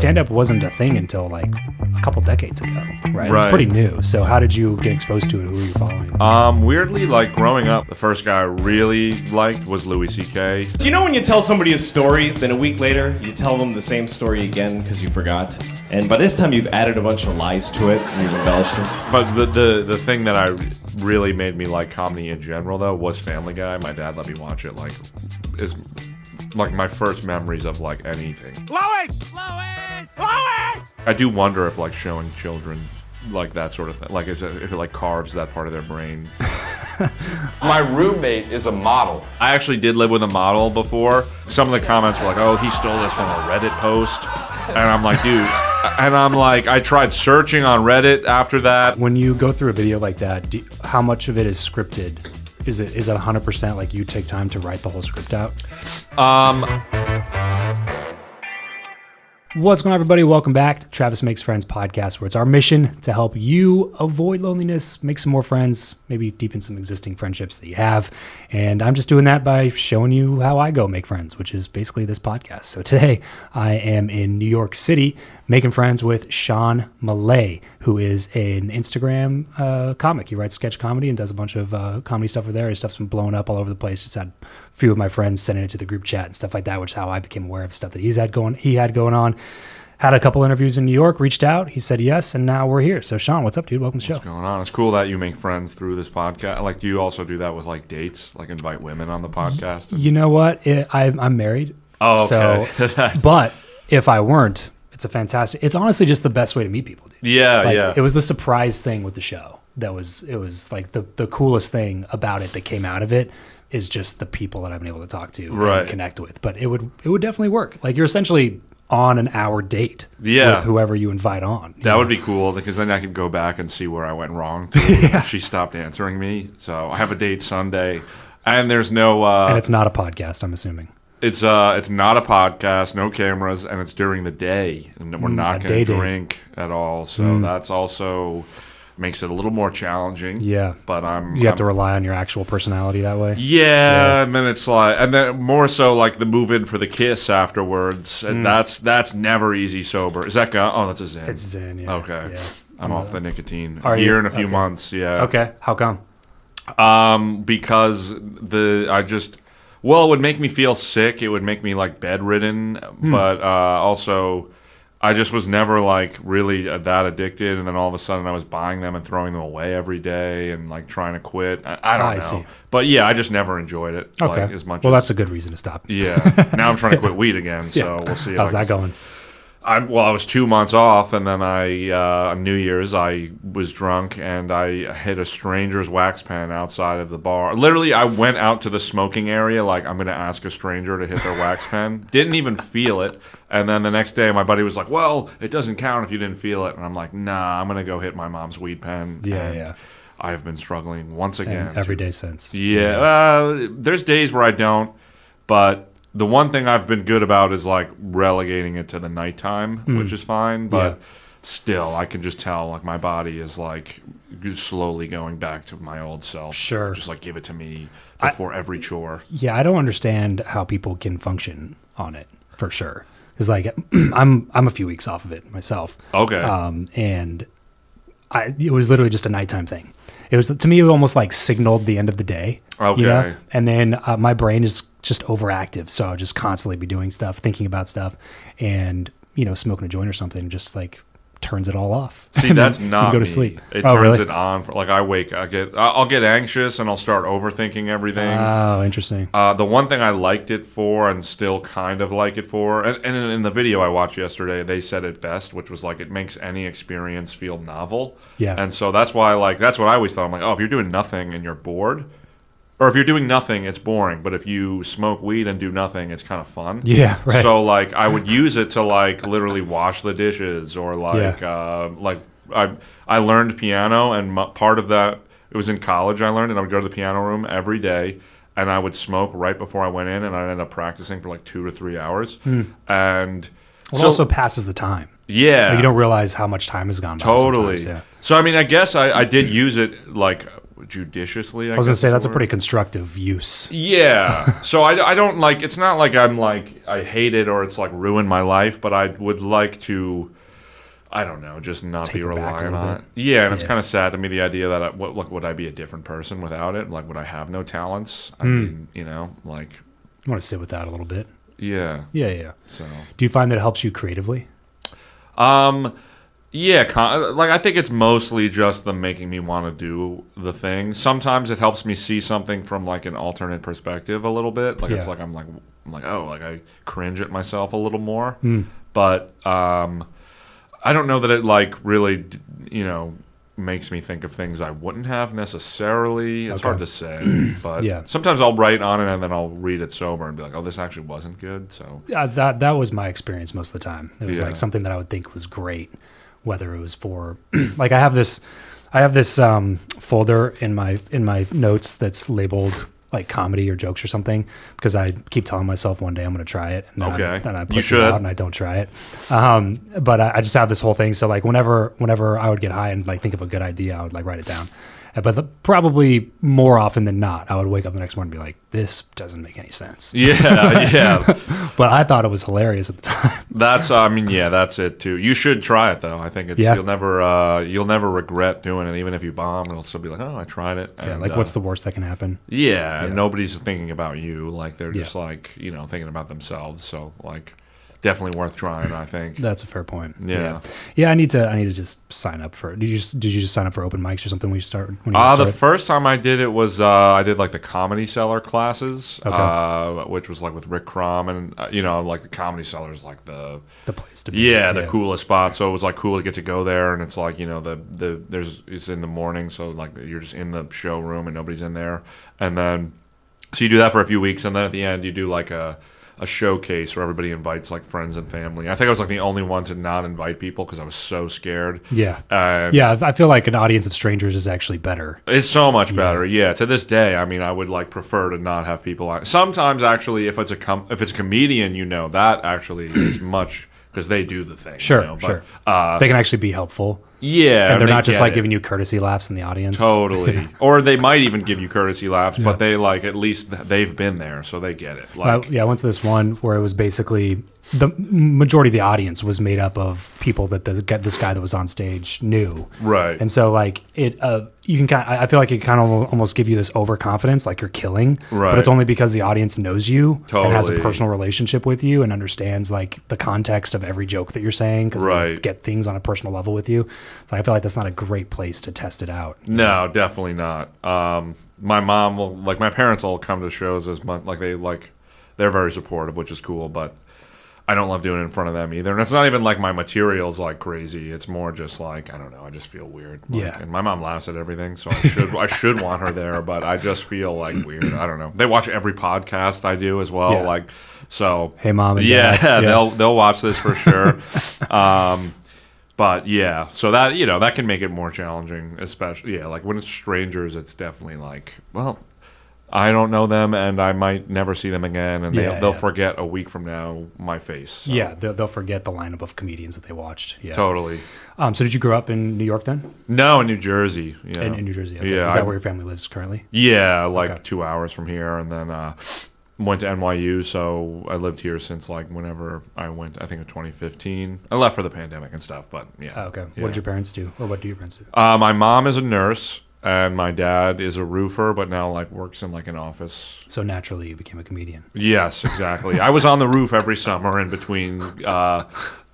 stand-up wasn't a thing until like a couple decades ago, right? It's pretty new. So how did you get exposed to it? Who were you following? Weirdly, like growing up, the first guy I really liked was Louis C.K. Do you know when you tell somebody a story, then a week later you tell them the same story again because you forgot? And by this time you've added a bunch of lies to it and you've embellished it. But the thing that I really made me like comedy in general though was Family Guy. My dad let me watch it. Like, is like my first memories of like anything. Lois! I do wonder if like showing children like that sort of thing, like if it like carves that part of their brain. My roommate is a model. I actually did live with a model before. Some of the comments were like, "Oh, he stole this from a Reddit post," and I'm like, "Dude," and I'm like, I tried searching on Reddit after that. When you go through a video like that, how much of it is scripted? Is it 100% like you take time to write the whole script out? What's going on, everybody? Welcome back to Travis Makes Friends podcast, where it's our mission to help you avoid loneliness, make some more friends, maybe deepen some existing friendships that you have. And I'm just doing that by showing you how I go make friends, which is basically this podcast. So today I am in New York City making friends with Sean Millea, who is an Instagram comic. He writes sketch comedy and does a bunch of comedy stuff over there. His stuff's been blowing up all over the place. Just had a few of my friends sending it to the group chat and stuff like that, which is how I became aware of stuff that he had going on. Had a couple interviews in New York, reached out. He said yes, and now we're here. So, Sean, what's up, dude? Welcome to the show. What's going on? It's cool that you make friends through this podcast. Like, do you also do that with, like, dates? Like, invite women on the podcast? You know what? I'm married. Oh, okay. So, but if I weren't, it's honestly just the best way to meet people, dude. Yeah. It was the surprise thing with the show. It was like the coolest thing about it that came out of it is just the people that I've been able to talk to and connect with. But it would definitely work. Like, you're essentially on an hour date with whoever you invite on. That would be cool, because then I could go back and see where I went wrong. She stopped answering me. So I have a date Sunday, and there's no... and it's not a podcast, I'm assuming. It's not a podcast, no cameras, and it's during the day. And we're not going to drink at all. So that's also... makes it a little more challenging. Yeah. But you have to rely on your actual personality that way. Yeah, and then it's like, and then more so like the move in for the kiss afterwards, and that's never easy sober. Is that gone? Oh, that's a Zen. It's Zen, yeah. Okay. Yeah. I'm off the nicotine. Are a year you? and a few months, yeah. Okay. How come? Because it would make me feel sick. It would make me like bedridden, but also I just was never like really that addicted, and then all of a sudden I was buying them and throwing them away every day and like trying to quit. I don't know. See. But yeah, I just never enjoyed it. Okay. Like, as much well, as, that's a good reason to stop. Yeah. Now I'm trying to quit weed again, so we'll see. How's that going? I was 2 months off, and then on New Year's I was drunk and I hit a stranger's wax pen outside of the bar. Literally, I went out to the smoking area like I'm going to ask a stranger to hit their wax pen. Didn't even feel it. And then the next day my buddy was like, "Well, it doesn't count if you didn't feel it." And I'm like, "Nah, I'm going to go hit my mom's weed pen." Yeah. I have been struggling once again. And every day since. Yeah. There's days where I don't, but the one thing I've been good about is like relegating it to the nighttime, which is fine. But still, I can just tell like my body is like slowly going back to my old self. Sure. Just like give it to me before every chore. Yeah, I don't understand how people can function on it for sure. Because like I'm a few weeks off of it myself. Okay. And it was literally just a nighttime thing. It was, to me, it almost like signaled the end of the day. Okay. You know? And then my brain is just overactive, so I'll just constantly be doing stuff, thinking about stuff, and smoking a joint or something just like turns it all off. See, that's not go me. to sleep. It turns really? it on. Like I'll get anxious and I'll start overthinking everything. Oh, interesting. The one thing I liked it for, and still kind of like it for, and in the video I watched yesterday, they said it best, which was like it makes any experience feel novel. Yeah. And so that's why that's what I always thought. I'm like, oh, if you're doing nothing and you're bored, or if you're doing nothing, it's boring. But if you smoke weed and do nothing, it's kind of fun. Yeah, right. So like I would use it to like literally wash the dishes, or like I learned piano, and part of that, it was in college I learned, and I would go to the piano room every day, and I would smoke right before I went in, and I'd end up practicing for like 2 to 3 hours. And it also passes the time. Yeah. Like you don't realize how much time has gone by. Totally. Yeah. So I mean, I guess I did use it like judiciously. I was gonna say that's a word. pretty constructive use. Yeah. So I don't like. It's not like I'm like I hate it or it's like ruined my life, but I would like to. I don't know, just not be Take it back a reliant little on it. bit. Yeah, and it's kind of sad to me the idea that would I be a different person without it? Like, would I have no talents? I mean, like. I want to sit with that a little bit. Yeah. Yeah. So. Do you find that it helps you creatively? Yeah, like I think it's mostly just them making me want to do the thing. Sometimes it helps me see something from like an alternate perspective a little bit. Like it's like I'm like oh, like I cringe at myself a little more. But I don't know that it like really makes me think of things I wouldn't have necessarily. It's hard to say, but sometimes I'll write on it and then I'll read it sober and be like, oh, this actually wasn't good. So that was my experience most of the time. It was like something that I would think was great, whether it was for like I have this folder in my notes that's labeled like comedy or jokes or something because I keep telling myself one day I'm going to try it and then I push it out and I don't try it. But I just have this whole thing. So like whenever I would get high and like think of a good idea, I would like write it down. But probably more often than not, I would wake up the next morning and be like, this doesn't make any sense. Yeah. But I thought it was hilarious at the time. That's that's it too. You should try it though. I think it's you'll never regret doing it. Even if you bomb, it'll still be like, oh, I tried it. And, like what's the worst that can happen? Yeah, and nobody's thinking about you. Like they're just like thinking about themselves. So like. Definitely worth trying, I think. That's a fair point. Yeah. I need to just sign up for it. Did you just sign up for open mics or something when you started? The first time I did it was I did like the Comedy Cellar classes, which was like with Rick Crom and like the Comedy Cellar is like the place to be. The coolest spot. So it was like cool to get to go there, and it's like it's in the morning, so like you're just in the showroom and nobody's in there, and then so you do that for a few weeks, and then at the end you do like a showcase where everybody invites like friends and family. I think I was like the only one to not invite people because I was so scared. I feel like an audience of strangers is actually better. It's so much better. To this day, I mean, I would like prefer to not have people on. Sometimes actually if it's a comedian, that actually is much because they do the thing. Sure. They can actually be helpful. Yeah, and they're not just like giving you courtesy laughs in the audience. Totally. Or they might even give you courtesy laughs, but they like at least they've been there, so they get it. Like, I went to this one where it was basically the majority of the audience was made up of people that this guy that was on stage knew. Right. And so like it, you can I feel like it kind of almost give you this overconfidence, like you're killing. Right. But it's only because the audience knows you and has a Totally. personal relationship with you and understands like the context of every joke that you're saying because they get things on a personal level with you. So I feel like that's not a great place to test it out. No, definitely not. My mom will my parents will come to shows as much they're very supportive, which is cool, but I don't love doing it in front of them either. And it's not even like my material's like crazy. It's more just like, I don't know, I just feel weird. And my mom laughs at everything, so I should want her there, but I just feel like weird. I don't know. They watch every podcast I do as well. So hey mom and dad. they'll watch this for sure. But yeah, so that that can make it more challenging, especially like when it's strangers, it's definitely like, well, I don't know them, and I might never see them again, and they'll forget a week from now my face. So. Yeah, they'll forget the lineup of comedians that they watched. Yeah, totally. So did you grow up in New York then? No, in New Jersey. Yeah, in New Jersey. Okay. Yeah, Is that where your family lives currently? Yeah, 2 hours from here, and then went to NYU. So I lived here since whenever I went. I think in 2015. I left for the pandemic and stuff, but yeah. Oh, okay. Yeah. What did your parents do, or what do your parents do? My mom is a nurse. And my dad is a roofer, but now works in an office. So naturally, you became a comedian. Yes, exactly. I was on the roof every summer in between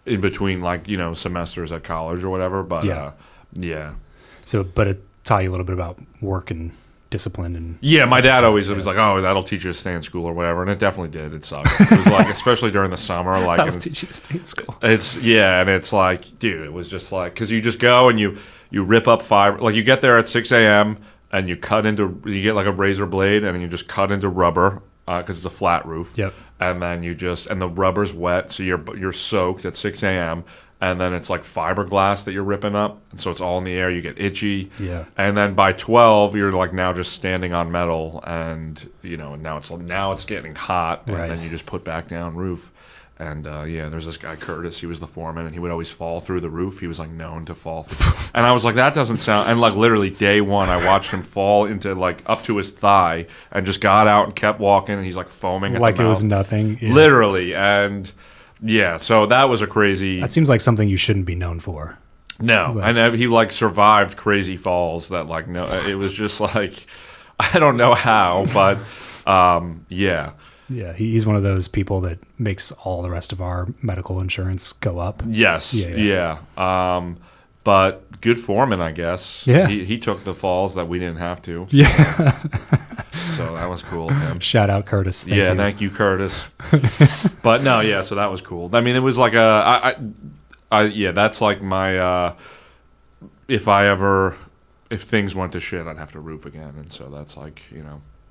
semesters at college or whatever. But yeah. So, but it taught you a little bit about work and discipline and. Yeah, my dad always was like, "Oh, that'll teach you to stay in school or whatever," and it definitely did. It sucked. It was especially during the summer, that'll teach you to stay in school. And it's dude, it was just because you just go and you rip up fiber. You get there at 6 a.m. and you get a razor blade and you just cut into rubber because it's a flat roof. Yep. And then and the rubber's wet, so you're soaked at 6 a.m. And then it's fiberglass that you're ripping up, and so it's all in the air. You get itchy. Yeah. And then by 12, you're now just standing on metal, and and now it's getting hot, and then you just put back down roof. And there's this guy Curtis. He was the foreman, and he would always fall through the roof. He was like known to fall through. And I was like, that doesn't sound. And like literally day one, I watched him fall into like up to his thigh, and just got out and kept walking. And he's like foaming at like the it was mouth. nothing. Yeah. Literally, and yeah, so that was a crazy. That seems like something you shouldn't be known for. No, and he like survived crazy falls that like no, it was just like I don't know how, but yeah. Yeah, he's one of those people that makes all the rest of our medical insurance go up. Yes, yeah. But good foreman, I guess. Yeah, he took the falls that we didn't have to. Yeah. So that was cool of him. Shout out Curtis. Thank you, Curtis. But no, yeah, so that was cool. I mean, it was like that's like my if things went to shit, I'd have to roof again, and so that's like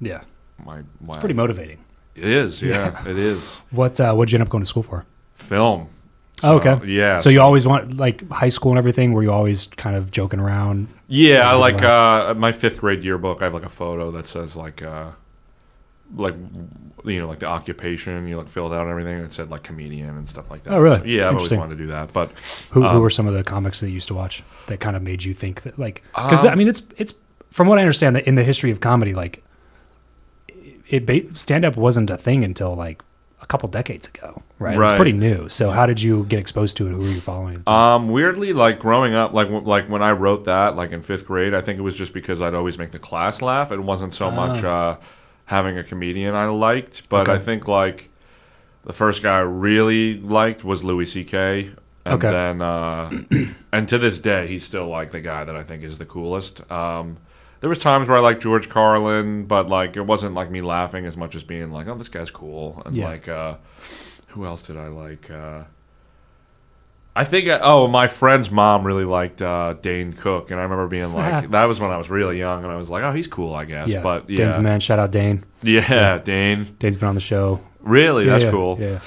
Yeah, my it's pretty motivating. It is, yeah, it is. What'd you end up going to school for? Film. So, okay. Yeah. So you always want like high school and everything? Were you always kind of joking around? Yeah, I like my 5th grade yearbook. I have like a photo that says like the occupation. You like filled out and everything. And it said like comedian and stuff like that. Oh, really? So, yeah, I've always wanted to do that. But who were some of the comics that you used to watch that kind of made you think that like? Because I mean, it's from what I understand that in the history of comedy, like stand-up wasn't a thing until like a couple decades ago, right? It's pretty new. So how did you get exposed to it? Who were you following? Weirdly, like growing up, like when I wrote that, like in 5th grade, I think it was just because I'd always make the class laugh. It wasn't so much having a comedian I liked, but I think like the first guy I really liked was Louis C.K. And then and to this day, he's still like the guy that I think is the coolest. There was times where I liked George Carlin, but like it wasn't like me laughing as much as being like, oh, this guy's cool. And like, who else did I like? I think my friend's mom really liked Dane Cook, and I remember being like, that was when I was really young, and I was like, oh, he's cool, I guess. Yeah. But yeah, Dane's the man. Shout out Dane. Yeah, Dane. Dane's been on the show. Really, that's cool. Yeah.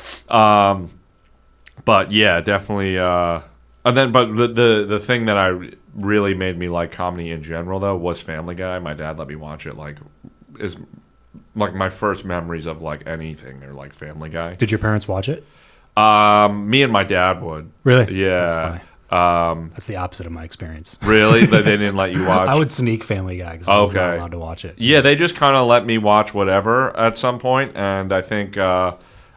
But yeah, definitely. And then, but the thing that really made me like comedy in general though was Family Guy. My dad let me watch it. Like, is like my first memories of like anything are like Family Guy. Did your parents watch it? Me and my dad would. Really? Yeah. That's funny. That's the opposite of my experience. Really? They didn't let you watch? I would sneak Family Guy because I was not allowed to watch it. Yeah, they just kind of let me watch whatever at some point, and I think I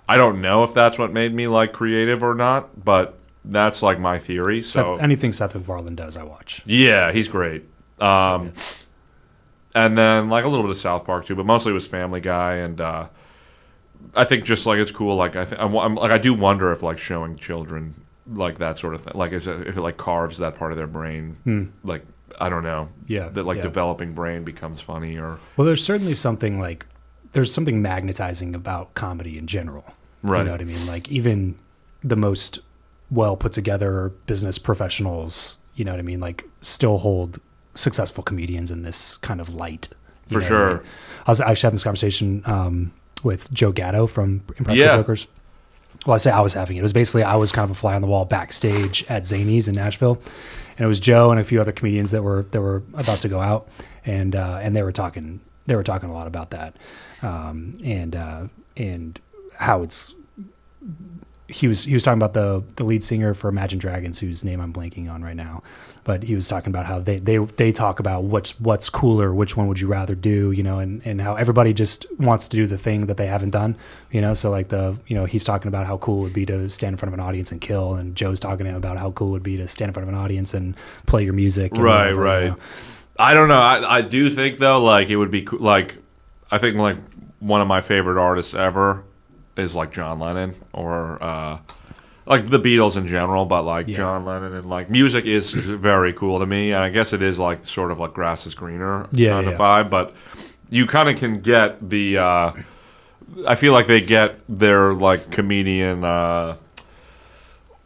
don't know if that's what made me like creative or not, but that's like my theory. So anything Seth MacFarlane does, I watch. Yeah, he's great. And then like a little bit of South Park too, but mostly it was Family Guy, and I think just like it's cool. Like I do wonder if like showing children like that sort of thing, like if it like carves that part of their brain, like I don't know, that like developing brain becomes funny or. Well, there's certainly something magnetizing about comedy in general. Right. You know what I mean? Like even the most well put together business professionals, you know what I mean, like still hold successful comedians in this kind of light. For sure. I mean? I was actually having this conversation with Joe Gatto from Impractical Jokers. Well, I say I was having it. It was basically I was kind of a fly on the wall backstage at Zany's in Nashville, and it was Joe and a few other comedians that were about to go out, and they were talking a lot about that, and how it's. He was talking about the lead singer for Imagine Dragons, whose name I'm blanking on right now, but he was talking about how they talk about what's cooler, which one would you rather do, you know, and how everybody just wants to do the thing that they haven't done, you know. So like he's talking about how cool it would be to stand in front of an audience and kill, and Joe's talking to him about how cool it would be to stand in front of an audience and play your music. Right. You know? I don't know. I do think though, like it would be like I think like one of my favorite artists ever is like John Lennon or like the Beatles in general, but like John Lennon and like music is very cool to me, and I guess it is like sort of like grass is greener kind of vibe, but you kind of can get the I feel like they get their like comedian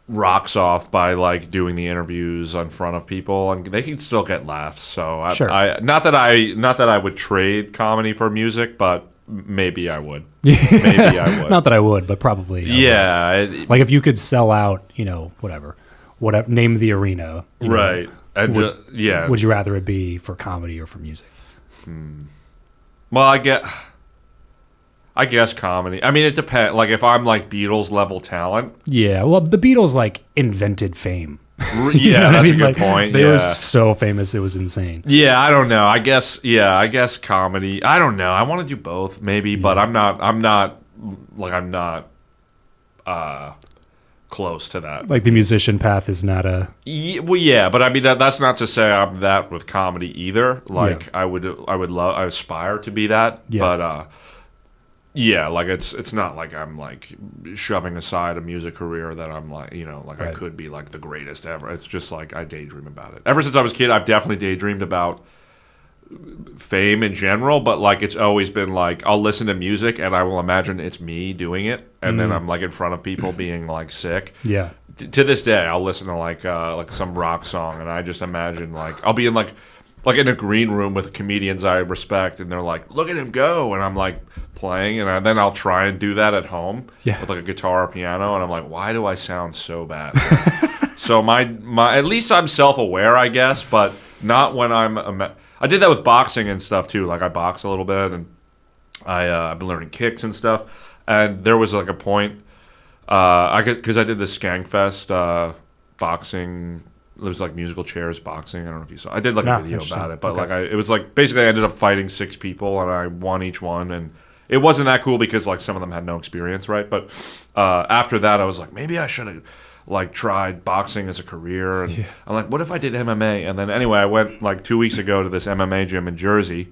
rocks off by like doing the interviews in front of people, and they can still get laughs. So I not that I would trade comedy for music, but maybe I would. Maybe I would. Not that I would, but probably. Like if you could sell out, you know, whatever, name the arena. Right. And would you rather it be for comedy or for music? Well, I guess comedy. I mean, it depends. Like if I'm like Beatles level talent. Yeah, well, the Beatles like invented fame. Yeah, You know what that's I mean? a Like, good point. They yeah. were so famous, it was insane. Yeah, I don't know. I guess comedy. I don't know. I want to do both maybe, but I'm not close to that. Like the musician path is not a Well, yeah, but I mean that's not to say I'm that with comedy either. Like Yeah. I aspire to be that, Yeah. but yeah, like it's not like I'm like shoving aside a music career that I'm like, you know, like I Right. could be like the greatest ever. It's just like I daydream about it. Ever since I was a kid, I've definitely daydreamed about fame in general, but like it's always been like I'll listen to music and I will imagine it's me doing it, and then I'm like in front of people being like sick. yeah. To this day, I'll listen to like some rock song, and I just imagine like I'll be in like in a green room with comedians I respect, and they're like, "Look at him go," and I'm like playing, and then I'll try and do that at home with like a guitar or piano, and I'm like, "Why do I sound so bad?" So my at least I'm self-aware, I guess, but not when I did that with boxing and stuff too. Like I box a little bit, and I've been learning kicks and stuff, and there was like a point. Because I did this Skankfest boxing. It was like musical chairs boxing. I don't know if you saw. I did like a video about it, but it was like basically I ended up fighting 6 people and I won each one, and it wasn't that cool because like some of them had no experience, right? But after that, I was like, maybe I should have like tried boxing as a career, and I'm like, what if I did MMA? And then anyway, I went like 2 weeks ago to this MMA gym in Jersey,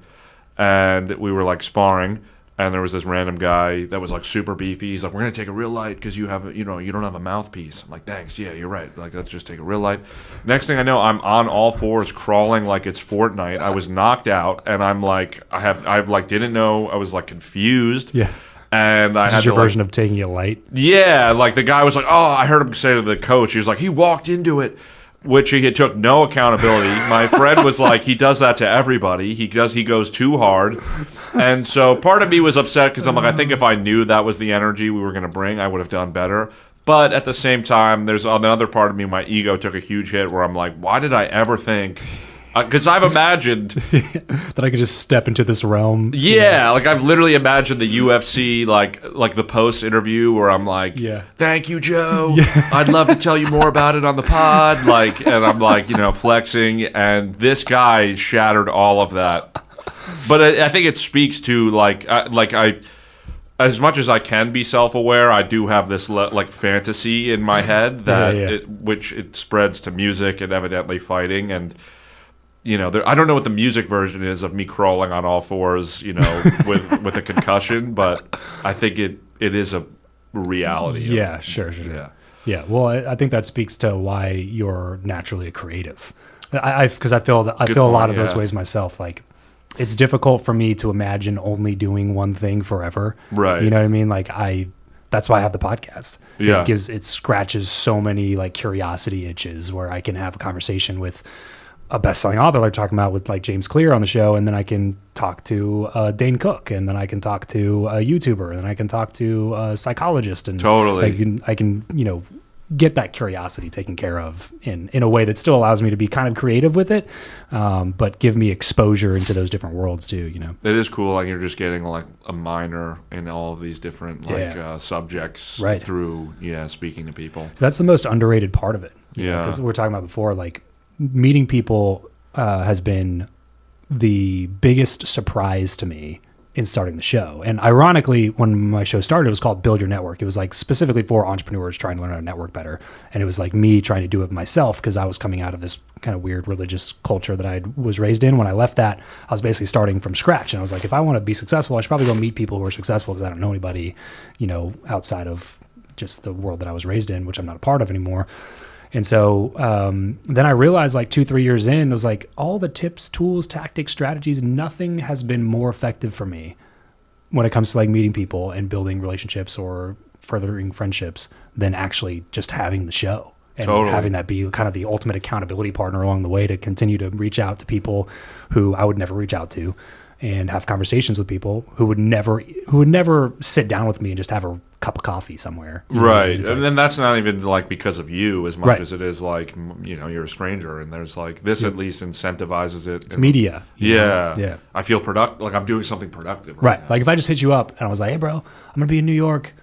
and we were like sparring. And there was this random guy that was like super beefy. He's like, "We're gonna take a real light because you have, you don't have a mouthpiece." I'm like, "Thanks, yeah, you're right. Like, let's just take a real light." Next thing I know, I'm on all fours crawling like it's Fortnite. I was knocked out, and I'm like, I like didn't know. I was like confused. Yeah. And I This had is your to, like, version of taking it light. yeah, like the guy was like, "Oh," I heard him say to the coach, he was like, "He walked into it," which he took no accountability. My friend was like, "He does that to everybody. He goes too hard," and so part of me was upset because I'm like, I think if I knew that was the energy we were going to bring, I would have done better. But at the same time, there's another part of me, my ego took a huge hit where I'm like, why did I ever think? Because I've imagined That I could just step into this realm. yeah, like I've literally imagined the UFC like the post interview where I'm like, Yeah. "Thank you, Joe. I'd love to tell you more about it on the pod." Like, and I'm like, flexing, and this guy shattered all of that. But I think it speaks to like I as much as I can be self-aware, I do have this like fantasy in my head that which it spreads to music and evidently fighting, and I don't know what the music version is of me crawling on all fours, with a concussion, but I think it is a reality. Yeah, sure. Yeah. Yeah, well, I think that speaks to why you're naturally a creative. Because I feel a lot of those ways myself. Like, it's difficult for me to imagine only doing one thing forever. Right. You know what I mean? Like that's why I have the podcast. Yeah. It scratches so many like curiosity itches where I can have a conversation with a best-selling author like talking about with like James Clear on the show, and then I can talk to Dane Cook, and then I can talk to a YouTuber, and then I can talk to a psychologist, and totally I can get that curiosity taken care of in a way that still allows me to be kind of creative with it, but give me exposure into those different worlds too. It is cool. Like you're just getting like a minor in all of these different subjects through speaking to people. That's the most underrated part of it. Yeah, because we're talking about before, like meeting people has been the biggest surprise to me in starting the show. And ironically, when my show started, it was called Build Your Network. It was like specifically for entrepreneurs trying to learn how to network better. And it was like me trying to do it myself because I was coming out of this kind of weird religious culture that I was raised in. When I left that, I was basically starting from scratch. And I was like, if I want to be successful, I should probably go meet people who are successful because I don't know anybody, outside of just the world that I was raised in, which I'm not a part of anymore. And so then I realized like 2-3 years in, it was like all the tips, tools, tactics, strategies, nothing has been more effective for me when it comes to like meeting people and building relationships or furthering friendships than actually just having the show and having that be kind of the ultimate accountability partner along the way to continue to reach out to people who I would never reach out to and have conversations with people who would never sit down with me and just have a cup of coffee somewhere. You know? Right. It's And like, then that's not even like because of you as much Right. as it is like, you're a stranger, and there's like this at least incentivizes it. it's media. you know? Yeah. Yeah. I feel productive. Like I'm doing something productive. Right. Now. Like if I just hit you up and I was like, hey, bro, I'm going to be in New York.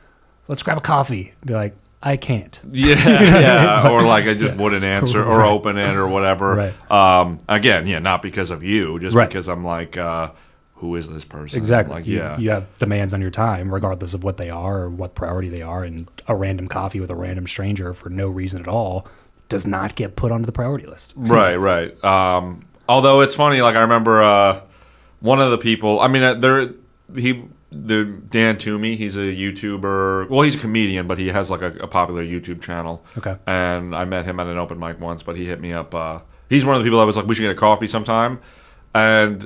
Let's grab a coffee. Be like, I can't. Yeah. Or like I just wouldn't answer or Right. open it or whatever. Right. Again, not because of you, just Right. because I'm like, who is this person? Exactly. Like, You have demands on your time, regardless of what they are or what priority they are. And a random coffee with a random stranger for no reason at all does not get put onto the priority list. Right, right. Although it's funny, like I remember one of the people. I mean, the Dan Toomey. He's a YouTuber. Well, he's a comedian, but he has like a popular YouTube channel. Okay. And I met him at an open mic once, but he hit me up. He's one of the people that was like, "We should get a coffee sometime." And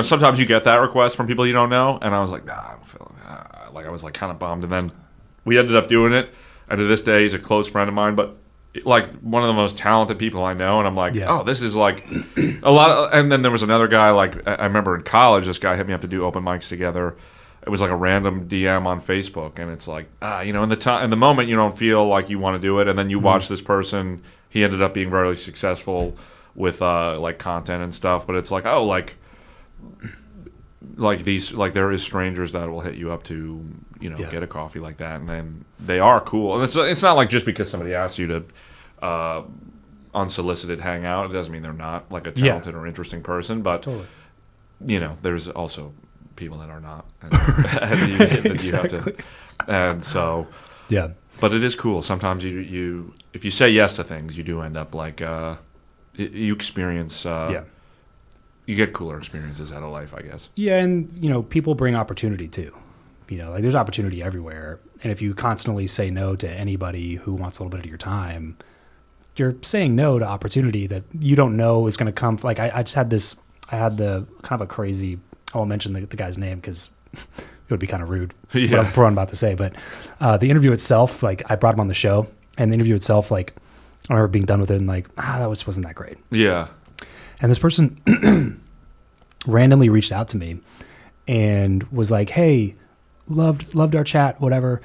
sometimes you get that request from people you don't know, and I was like, "Nah, I don't feel like." I was like kind of bummed, and then we ended up doing it. And to this day, he's a close friend of mine, but like one of the most talented people I know. And I'm like, Yeah. oh, this is like a lot of. And then there was another guy. Like I remember in college, this guy hit me up to do open mics together. It was like a random DM on Facebook, and it's like, in the moment you don't feel like you want to do it, and then you watch this person. He ended up being very successful with like content and stuff, but it's like, oh, like these, like there is strangers that will hit you up to get a coffee like that, and then they are cool. And it's not like just because somebody asks you to unsolicited hang out, it doesn't mean they're not like a talented or interesting person, but Totally. There's also people that are not, and you have to, and so Yeah. but it is cool. Sometimes you if you say yes to things, you do end up like you experience you get cooler experiences out of life, I guess. Yeah, and people bring opportunity too. Like there's opportunity everywhere, and if you constantly say no to anybody who wants a little bit of your time, you're saying no to opportunity that you don't know is going to come. Like I had the kind of a crazy. I won't mention the guy's name because it would be kind of rude for what I'm about to say. But the interview itself, like I brought him on the show, and the interview itself, like I remember being done with it and like, that wasn't that great. Yeah. And this person randomly reached out to me and was like, hey, loved our chat, whatever.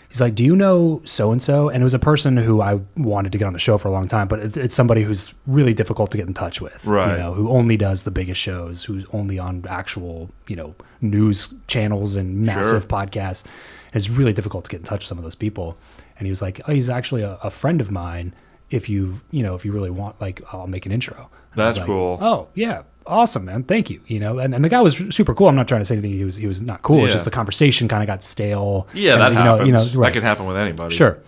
He's like, do you know so-and-so? And it was a person who I wanted to get on the show for a long time, but it's somebody who's really difficult to get in touch with, right. Who only does the biggest shows, who's only on actual, news channels and massive podcasts. And it's really difficult to get in touch with some of those people. And he was like, oh, he's actually a friend of mine. If you really want, like, I'll make an intro. And That's like, cool. Oh yeah. Awesome, man. Thank you. And the guy was super cool. I'm not trying to say anything. He was not cool. It's just the conversation kind of got stale. Yeah, and, that happens. Right. That can happen with anybody. Sure.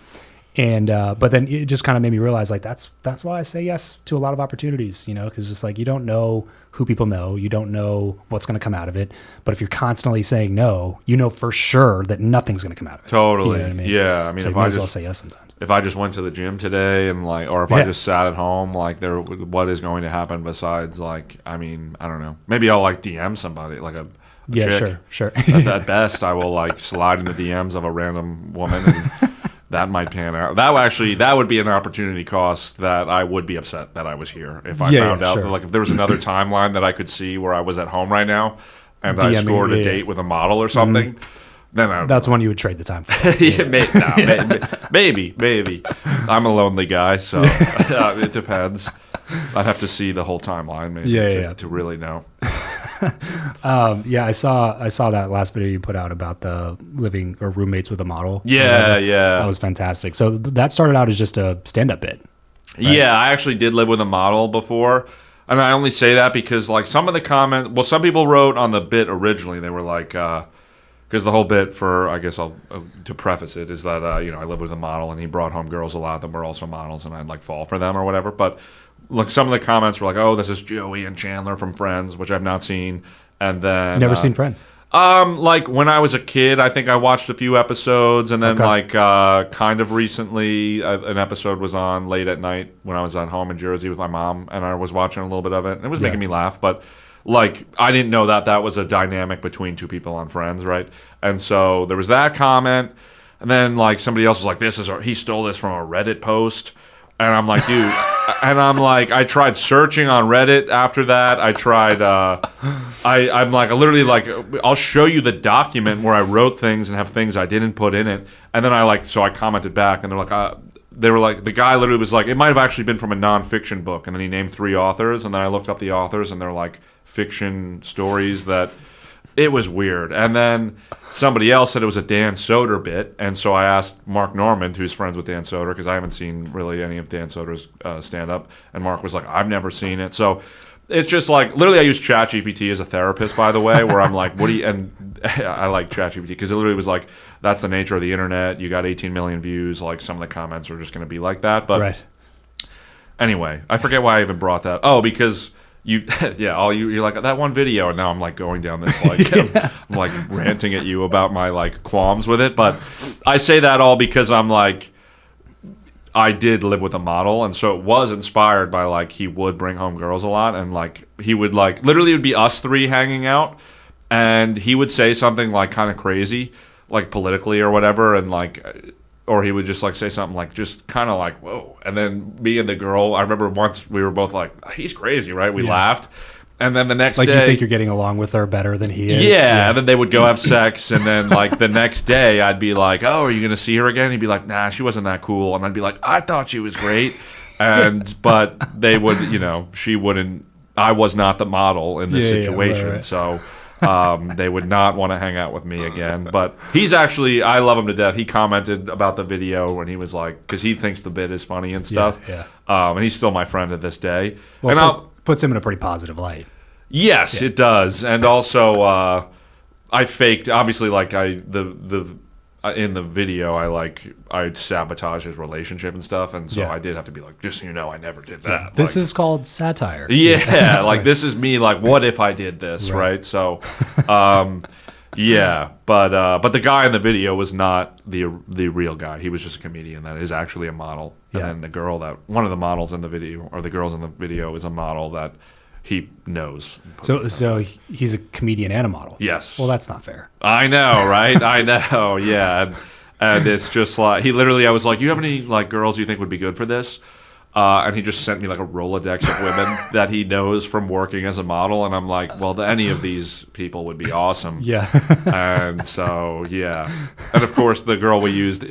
And but then it just kind of made me realize like that's why I say yes to a lot of opportunities, because just like you don't know who people know, you don't know what's going to come out of it. But if you're constantly saying no, for sure that nothing's going to come out of it. Totally. You know what I mean? Yeah. I mean, so if you might I as well just say yes sometimes. if I just went to the gym today and like, or if I just sat at home, like what is going to happen besides like, I mean, I don't know. Maybe I'll like DM somebody like a chick. Sure. At best, I will like slide in the DMs of a random woman, and that might pan out. That would be an opportunity cost that I would be upset that I was here if I found out. Sure. Like if there was another timeline that I could see where I was at home right now and I scored a date with a model or something. Then that's when you would trade the time for. Maybe. I'm a lonely guy, so it depends. I'd have to see the whole timeline maybe to really know. I saw that last video you put out about the living or roommates with a model. Yeah. That was fantastic. So that started out as just a stand-up bit. Right? Yeah, I actually did live with a model before. And I only say that because like some of the comments, well, some people wrote on the bit originally, they were like, because the whole bit for, I guess to preface it, is that, I live with a model and he brought home girls a lot that were also models and I'd like fall for them or whatever. But like some of the comments were like, oh, this is Joey and Chandler from Friends, which I've not seen. And then never seen Friends. Like when I was a kid, I think I watched a few episodes, and then kind of recently, an episode was on late at night when I was at home in Jersey with my mom, and I was watching a little bit of it, and it was making me laugh, but like I didn't know that was a dynamic between two people on Friends, right? And so there was that comment, and then like somebody else was like, he stole this from a Reddit post, and I'm like, dude. And I'm like, I tried searching on Reddit after that. I tried, I'm like, I literally like, I'll show you the document where I wrote things and have things I didn't put in it. And then so I commented back and they were like, the guy literally was like, it might have actually been from a nonfiction book. And then he named 3 authors. And then I looked up the authors and they're like fiction stories that... It was weird. And then somebody else said it was a Dan Soder bit. And so I asked Mark Normand, who's friends with Dan Soder, because I haven't seen really any of Dan Soder's stand-up. And Mark was like, I've never seen it. So it's just like, literally I use ChatGPT as a therapist, by the way, where I'm like, what do you... And I like ChatGPT because it literally was like, that's the nature of the internet. You got 18 million views. Like, some of the comments are just going to be like that. But anyway, I forget why I even brought that. Oh, because... you're like that one video, and now I'm like going down this like I'm like ranting at you about my like qualms with it. But I say that all because I'm like, I did live with a model, and so it was inspired by like he would bring home girls a lot, and like he would like literally it would be us 3 hanging out, and he would say something like kind of crazy, like politically or whatever, and like. Or he would just like say something like just kind of like whoa, and then me and the girl. I remember once we were both like, he's crazy, right? We laughed, and then the next day, you think you're getting along with her better than he is. Yeah, and then they would go have sex, and then like the next day, I'd be like, oh, are you gonna see her again? He'd be like, nah, she wasn't that cool, and I'd be like, I thought she was great, but they would, she wouldn't. I was not the model in this situation, right. So. They would not want to hang out with me again. But he's actually, I love him to death. He commented about the video when he was like, because he thinks the bit is funny and stuff. And he's still my friend to this day. Well, and puts him in a pretty positive light. Yes, it does. And also, I faked, obviously, like in the video, I sabotaged his relationship and stuff, and so I did have to be like, just so you know, I never did that. This is called satire. Yeah, like this is me. Like, what if I did this, right? So, but the guy in the video was not the real guy. He was just a comedian that is actually a model, and then the girl one of the models in the video, or the girls in the video, is a model that he knows. So he's a comedian and a model. Yes. Well, that's not fair. I know, right? I know, yeah. And it's just like, I was like, you have any like girls you think would be good for this? And he just sent me like a Rolodex of women that he knows from working as a model. And I'm like, well, any of these people would be awesome. Yeah. And so, yeah. And of course, the girl we used,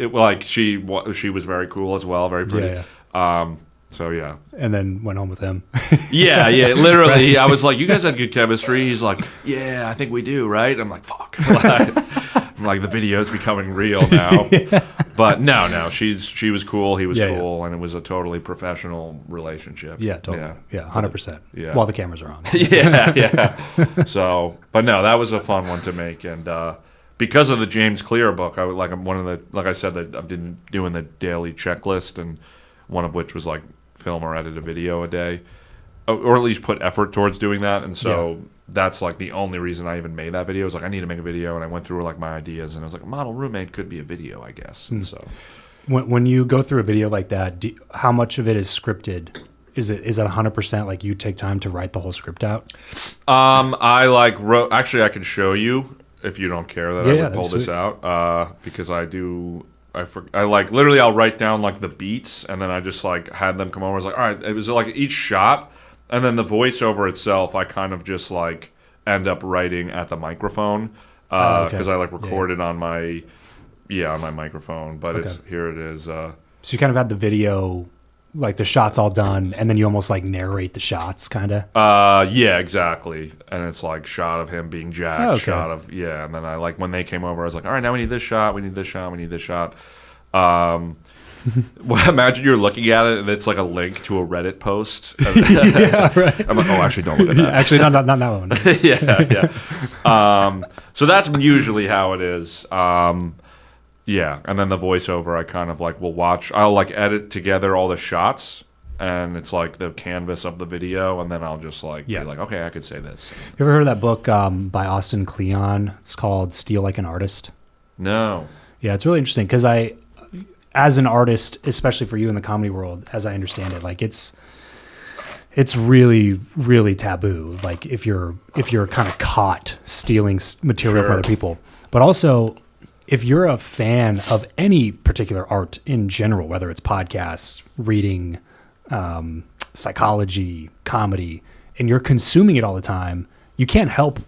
she was very cool as well, very pretty. Yeah. So, yeah. And then went home with him. Yeah. Literally, I was like, you guys had good chemistry. He's like, yeah, I think we do, right? I'm like, fuck. I'm like, the video's becoming real now. But no, she was cool. He was cool. And it was a totally professional relationship. Yeah, totally. Yeah, 100%. Yeah. While the cameras are on. Yeah. So, but no, that was a fun one to make. And because of the James Clear book, like I said, that I've been doing the daily checklist, and one of which was like film or edit a video a day, or at least put effort towards doing that. And so that's like the only reason I even made that video. I was like, I need to make a video, and I went through like my ideas, and I was like, model roommate could be a video, I guess. And so when you go through a video like that, how much of it is scripted? Is it 100% like you take time to write the whole script out? I like wrote. Actually, I can show you if you don't care that I would pull this out, because I do. I like literally I'll write down like the beats, and then I just like had them come over. I was like, all right, it was like each shot, and then the voiceover itself, I kind of just like end up writing at the microphone, because I like recorded on my on my microphone. But here it is. So you kind of had the video, like the shots all done, and then you almost like narrate the shots, kind of. Yeah, exactly. And it's like shot of him being jacked, shot of and then I like when they came over, I was like, all right, now we need this shot, we need this shot, we need this shot. Well, imagine you're looking at it and it's like a link to a Reddit post. Yeah, right. I'm like, oh, actually, don't look at that. Actually, not that one. Yeah. So that's usually how it is. Yeah, and then the voiceover, I kind of like I'll like edit together all the shots, and it's like the canvas of the video, and then I'll just like be like, okay, I could say this. You ever heard of that book by Austin Kleon? It's called Steal Like an Artist. No. Yeah, it's really interesting because as an artist, especially for you in the comedy world, as I understand it, like it's really, really taboo. Like if you're kind of caught stealing material from other people, but also if you're a fan of any particular art in general, whether it's podcasts, reading, psychology, comedy, and you're consuming it all the time, you can't help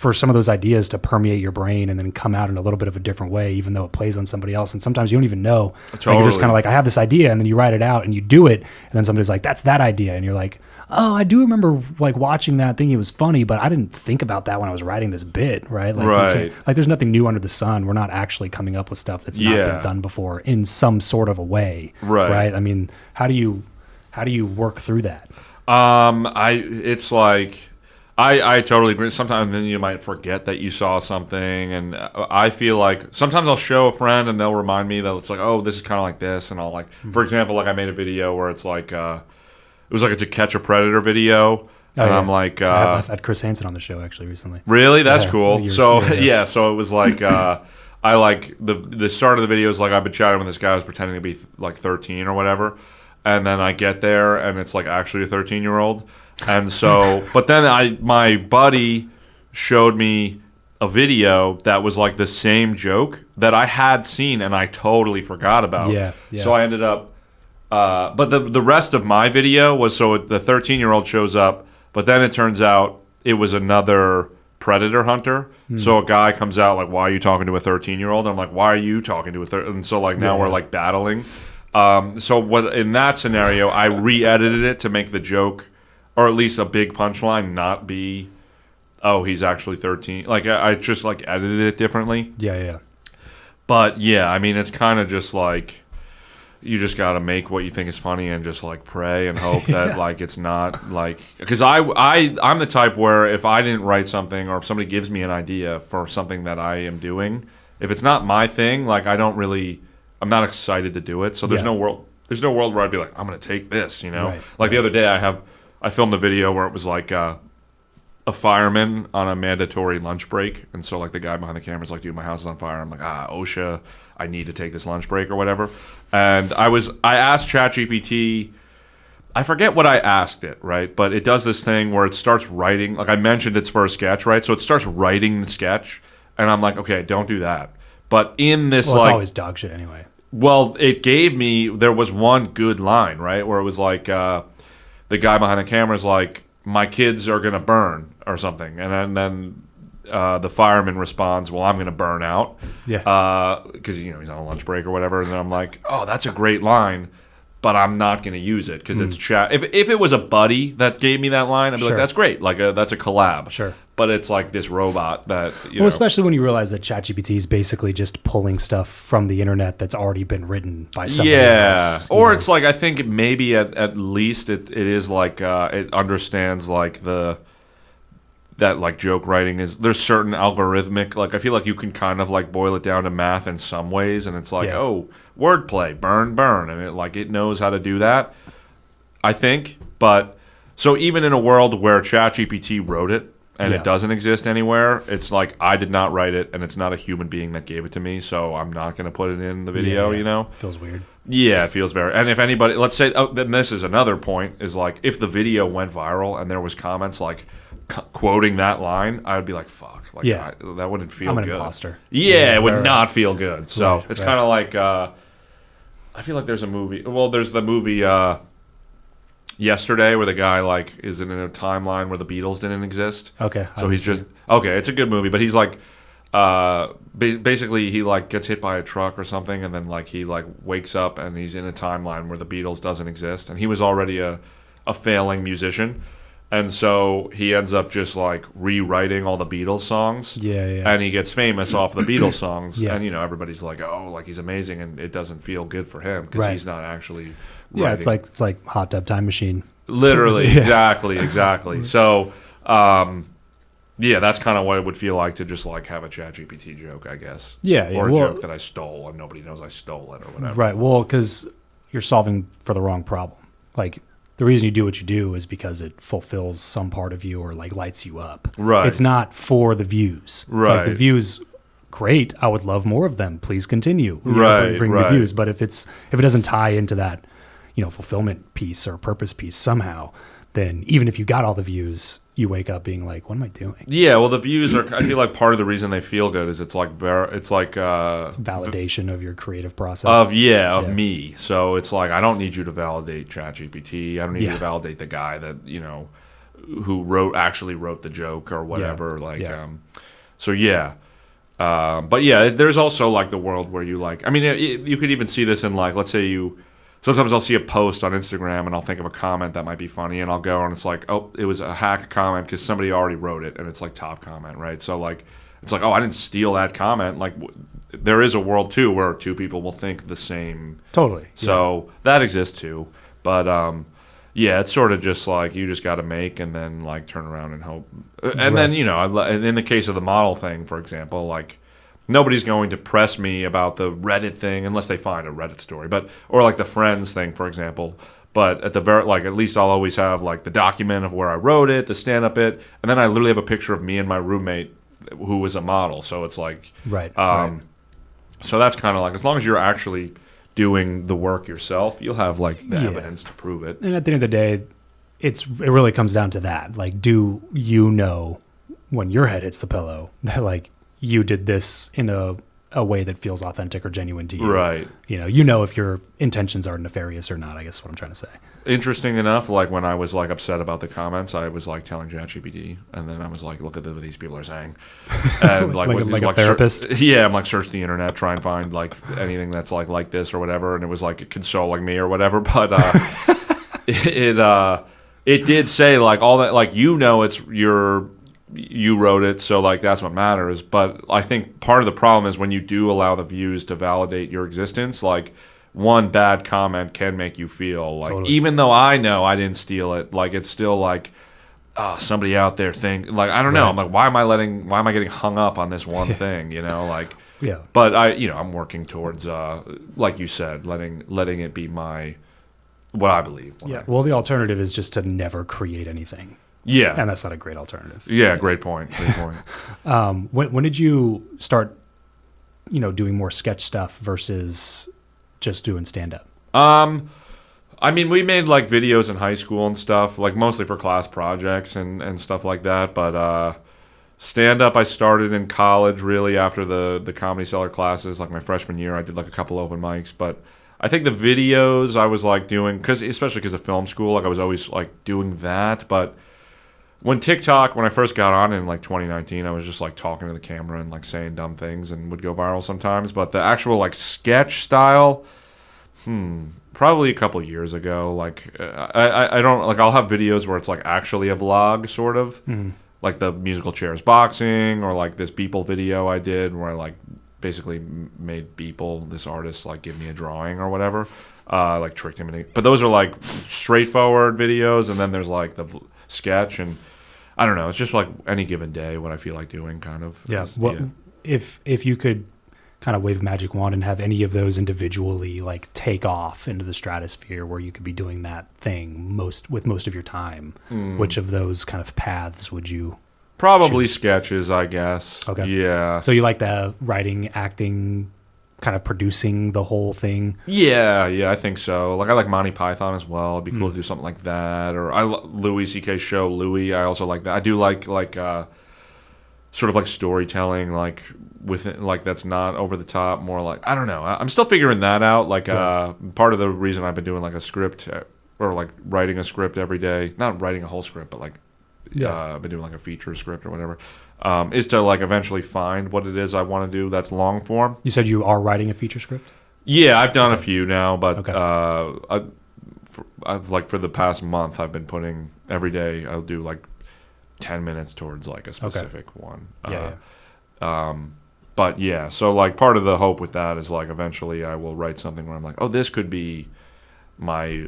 for some of those ideas to permeate your brain and then come out in a little bit of a different way, even though it plays on somebody else. And sometimes you don't even know. Totally. Like, you're just kind of like, I have this idea, and then you write it out and you do it, and then somebody's like, that's that idea. And you're like, oh, I do remember like watching that, thinking it was funny, but I didn't think about that when I was writing this bit, right? Like, right. Like, there's nothing new under the sun. We're not actually coming up with stuff that's not been done before in some sort of a way. Right. I mean, how do you work through that? It's like, I totally agree. Sometimes then you might forget that you saw something, and I feel like sometimes I'll show a friend and they'll remind me that it's like, oh, this is kind of like this, and I'll like, for example, like I made a video where it's like, it was like a To Catch a Predator video, and I'm like, I've had Chris Hansen on the show actually recently. Really? That's cool. So so it was like, I like the start of the video is like I've been chatting with this guy who's pretending to be like 13 or whatever, and then I get there and it's like actually a 13-year-old. And so, but then my buddy showed me a video that was like the same joke that I had seen and I totally forgot about. Yeah. So I ended up, but the rest of my video was, so the 13-year-old shows up, but then it turns out it was another predator hunter. So a guy comes out like, why are you talking to a 13-year-old? And I'm like, why are you talking to a 13? And so like now we're like battling. So what in that scenario, I re-edited it to make the joke, or at least a big punchline, not be, oh, he's actually 13. Like, I just, like, edited it differently. Yeah. But, yeah, I mean, it's kind of just, like, you just got to make what you think is funny and just, like, pray and hope that, like, it's not, like... Because I'm the type where if I didn't write something, or if somebody gives me an idea for something that I am doing, if it's not my thing, like, I'm not excited to do it. So there's no world where I'd be like, I'm going to take this, you know? Right. Like, the other day I filmed a video where it was like a fireman on a mandatory lunch break. And so like the guy behind the camera is like, dude, my house is on fire. I'm like, OSHA, I need to take this lunch break or whatever. And I asked ChatGPT, I forget what I asked it, right? But it does this thing where it starts writing, like I mentioned it's for a sketch, right? So it starts writing the sketch. And I'm like, okay, don't do that. But in this it's always dog shit anyway. Well, it gave me, there was one good line, right? Where it was like, the guy behind the camera is like, my kids are going to burn or something. And then the fireman responds, well, I'm going to burn out. Yeah. Because, he's on a lunch break or whatever. And then I'm like, oh, that's a great line, but I'm not going to use it because it's chat. If it was a buddy that gave me that line, I'd be like, that's great. Like, that's a collab. Sure. But it's like this robot that, especially when you realize that ChatGPT is basically just pulling stuff from the internet that's already been written by somebody else. Or it's like, I think maybe at least it is like, it understands like that like joke writing is, there's certain algorithmic, like I feel like you can kind of like boil it down to math in some ways, and it's like, oh, wordplay, burn, and it knows how to do that, I think. But so even in a world where ChatGPT wrote it, and it doesn't exist anywhere, it's like I did not write it, and it's not a human being that gave it to me, so I'm not going to put it in the video, Feels weird. Yeah, it feels very... And if anybody... Let's say... Oh, then this is another point, is like, if the video went viral and there was comments like quoting that line, I would be like, fuck. Like, that wouldn't feel good. I'm an imposter. Yeah, it would not feel good. So it's kind of like... I feel like there's a movie... Well, there's the movie... Yesterday, where the guy like is in a timeline where the Beatles didn't exist. Okay. So he's just it's a good movie, but he's like, basically he like gets hit by a truck or something, and then like he like wakes up and he's in a timeline where the Beatles doesn't exist, and he was already a failing musician, and so he ends up just like rewriting all the Beatles songs. And he gets famous off the Beatles songs, and everybody's like, oh, like he's amazing, and it doesn't feel good for him because he's not actually. Yeah, it's like Hot Tub Time Machine. Literally, exactly. So, that's kind of what it would feel like to just like have a ChatGPT joke, I guess. Or a joke that I stole and nobody knows I stole it or whatever. Right. Well, because you're solving for the wrong problem. Like the reason you do what you do is because it fulfills some part of you or like lights you up. Right. It's not for the views. It's like the views. Great. I would love more of them. Please continue. Bring the views. But if it doesn't tie into that, fulfillment piece or purpose piece somehow, then even if you got all the views, you wake up being like, what am I doing? Yeah, well, the views are. I feel like part of the reason they feel good is it's like it's Validation of your creative process. of Yeah. me. So it's like I don't need you to validate ChatGPT. I don't need you Yeah. to validate the guy that who actually wrote the joke or whatever. Like, Yeah. so yeah. But yeah, there's also like the world where you like. I mean, you could even see this in like, let's say you. Sometimes I'll see a post on Instagram and I'll think of a comment that might be funny, and I'll go and it's like, oh, it was a hack comment because somebody already wrote it, and it's like top comment, right? So like, it's like, oh, I didn't steal that comment. Like, there is a world too where two people will think the same. Totally. So that exists too, but yeah, it's sort of just like you just got to make and then like turn around and hope, and then in the case of the model thing, for example, like. Nobody's going to press me about the Reddit thing unless they find a Reddit story, or like the Friends thing, for example. But at the at least I'll always have like the document of where I wrote it, the stand-up bit, and then I literally have a picture of me and my roommate who was a model. So it's like, Right. So that's kind of like as long as you're actually doing the work yourself, you'll have like the evidence to prove it. And at the end of the day, it really comes down to that. Like, do you know when your head hits the pillow that like you did this in a way that feels authentic or genuine to you? Right. You know if your intentions are nefarious or not, I guess is what I'm trying to say. Interesting enough, like when I was like upset about the comments, I was like telling ChatGPT, and then I was like, look at what these people are saying. And like a therapist? Yeah, I'm like, search the internet, try and find like anything that's like this or whatever, and it was like consoling me or whatever. But it did say like all that, like it's you wrote it, so like that's what matters. But I think part of the problem is when you do allow the views to validate your existence, like one bad comment can make you feel like, even though I know I didn't steal it, like it's still like, somebody out there think like, I don't know. I'm like, why am I getting hung up on this one thing? Like, Yeah. But I'm working towards, like you said, letting it be what I believe. Well, the alternative is just to never create anything. Yeah. And that's not a great alternative. Yeah, great point. When did you start, doing more sketch stuff versus just doing stand-up? I mean, we made like videos in high school and stuff, like mostly for class projects and stuff like that. But stand-up I started in college, really after the Comedy Cellar classes, like my freshman year. I did like a couple open mics, but I think the videos I was like doing, especially because of film school, like I was always like doing that. But when I first got on in like 2019, I was just like talking to the camera and like saying dumb things and would go viral sometimes. But the actual like sketch style, probably a couple years ago. Like I don't like, I'll have videos where it's like actually a vlog sort of, like the musical chairs boxing, or like this Beeple video I did where I like basically made Beeple, this artist, like give me a drawing or whatever, like tricked him into. But those are like straightforward videos, and then there's like the sketch, and I don't know. It's just like any given day what I feel like doing, kind of. Yeah. If you could kind of wave a magic wand and have any of those individually like take off into the stratosphere where you could be doing that thing with most of your time, which of those kind of paths would you? Probably sketches, I guess. Okay. Yeah. So you like the writing, acting, kind of producing the whole thing? Yeah, I think so. Like I like Monty Python as well. It'd be cool to do something like that. Or Louis C.K.'s show, Louis. I also like that. I do like sort of like storytelling, like with it, like that's not over the top. More like, I don't know. I'm still figuring that out. Like part of the reason I've been doing like a script or like writing a script every day. Not writing a whole script, but like I've been doing like a feature script or whatever. Is to like eventually find what it is I want to do that's long form. You said you are writing a feature script? Yeah, I've done a few now, but I've like for the past month I've been putting every day I'll do like 10 minutes towards like a specific one. But yeah, so like part of the hope with that is like eventually I will write something where I'm like, oh, this could be my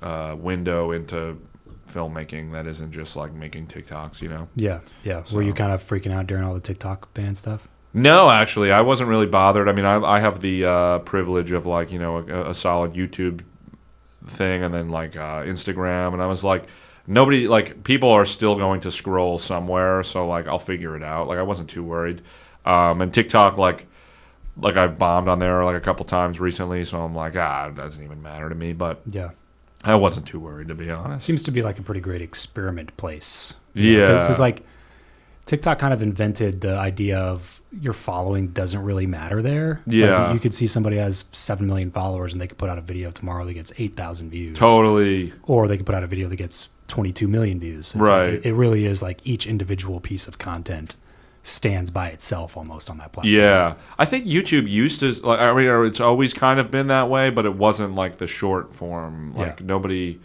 window into filmmaking that isn't just like making TikToks, Yeah. So. Were you kind of freaking out during all the TikTok ban stuff? No, actually, I wasn't really bothered. I mean, I have the privilege of like, a solid YouTube thing and then like Instagram, and I was like, nobody, like people are still going to scroll somewhere, so like I'll figure it out. Like I wasn't too worried. And TikTok, like I've bombed on there like a couple times recently, so I'm like, it doesn't even matter to me. But yeah. I wasn't too worried, to be honest. Seems to be like a pretty great experiment place. Yeah. Because like TikTok kind of invented the idea of your following doesn't really matter there. Yeah. Like you could see somebody has 7 million followers and they could put out a video tomorrow that gets 8,000 views. Totally. Or they could put out a video that gets 22 million views. It's Right. Like, it really is like each individual piece of content stands by itself almost on that platform. Yeah. I think YouTube used to, like, I mean, it's always kind of been that way, but it wasn't like the short form. Like nobody,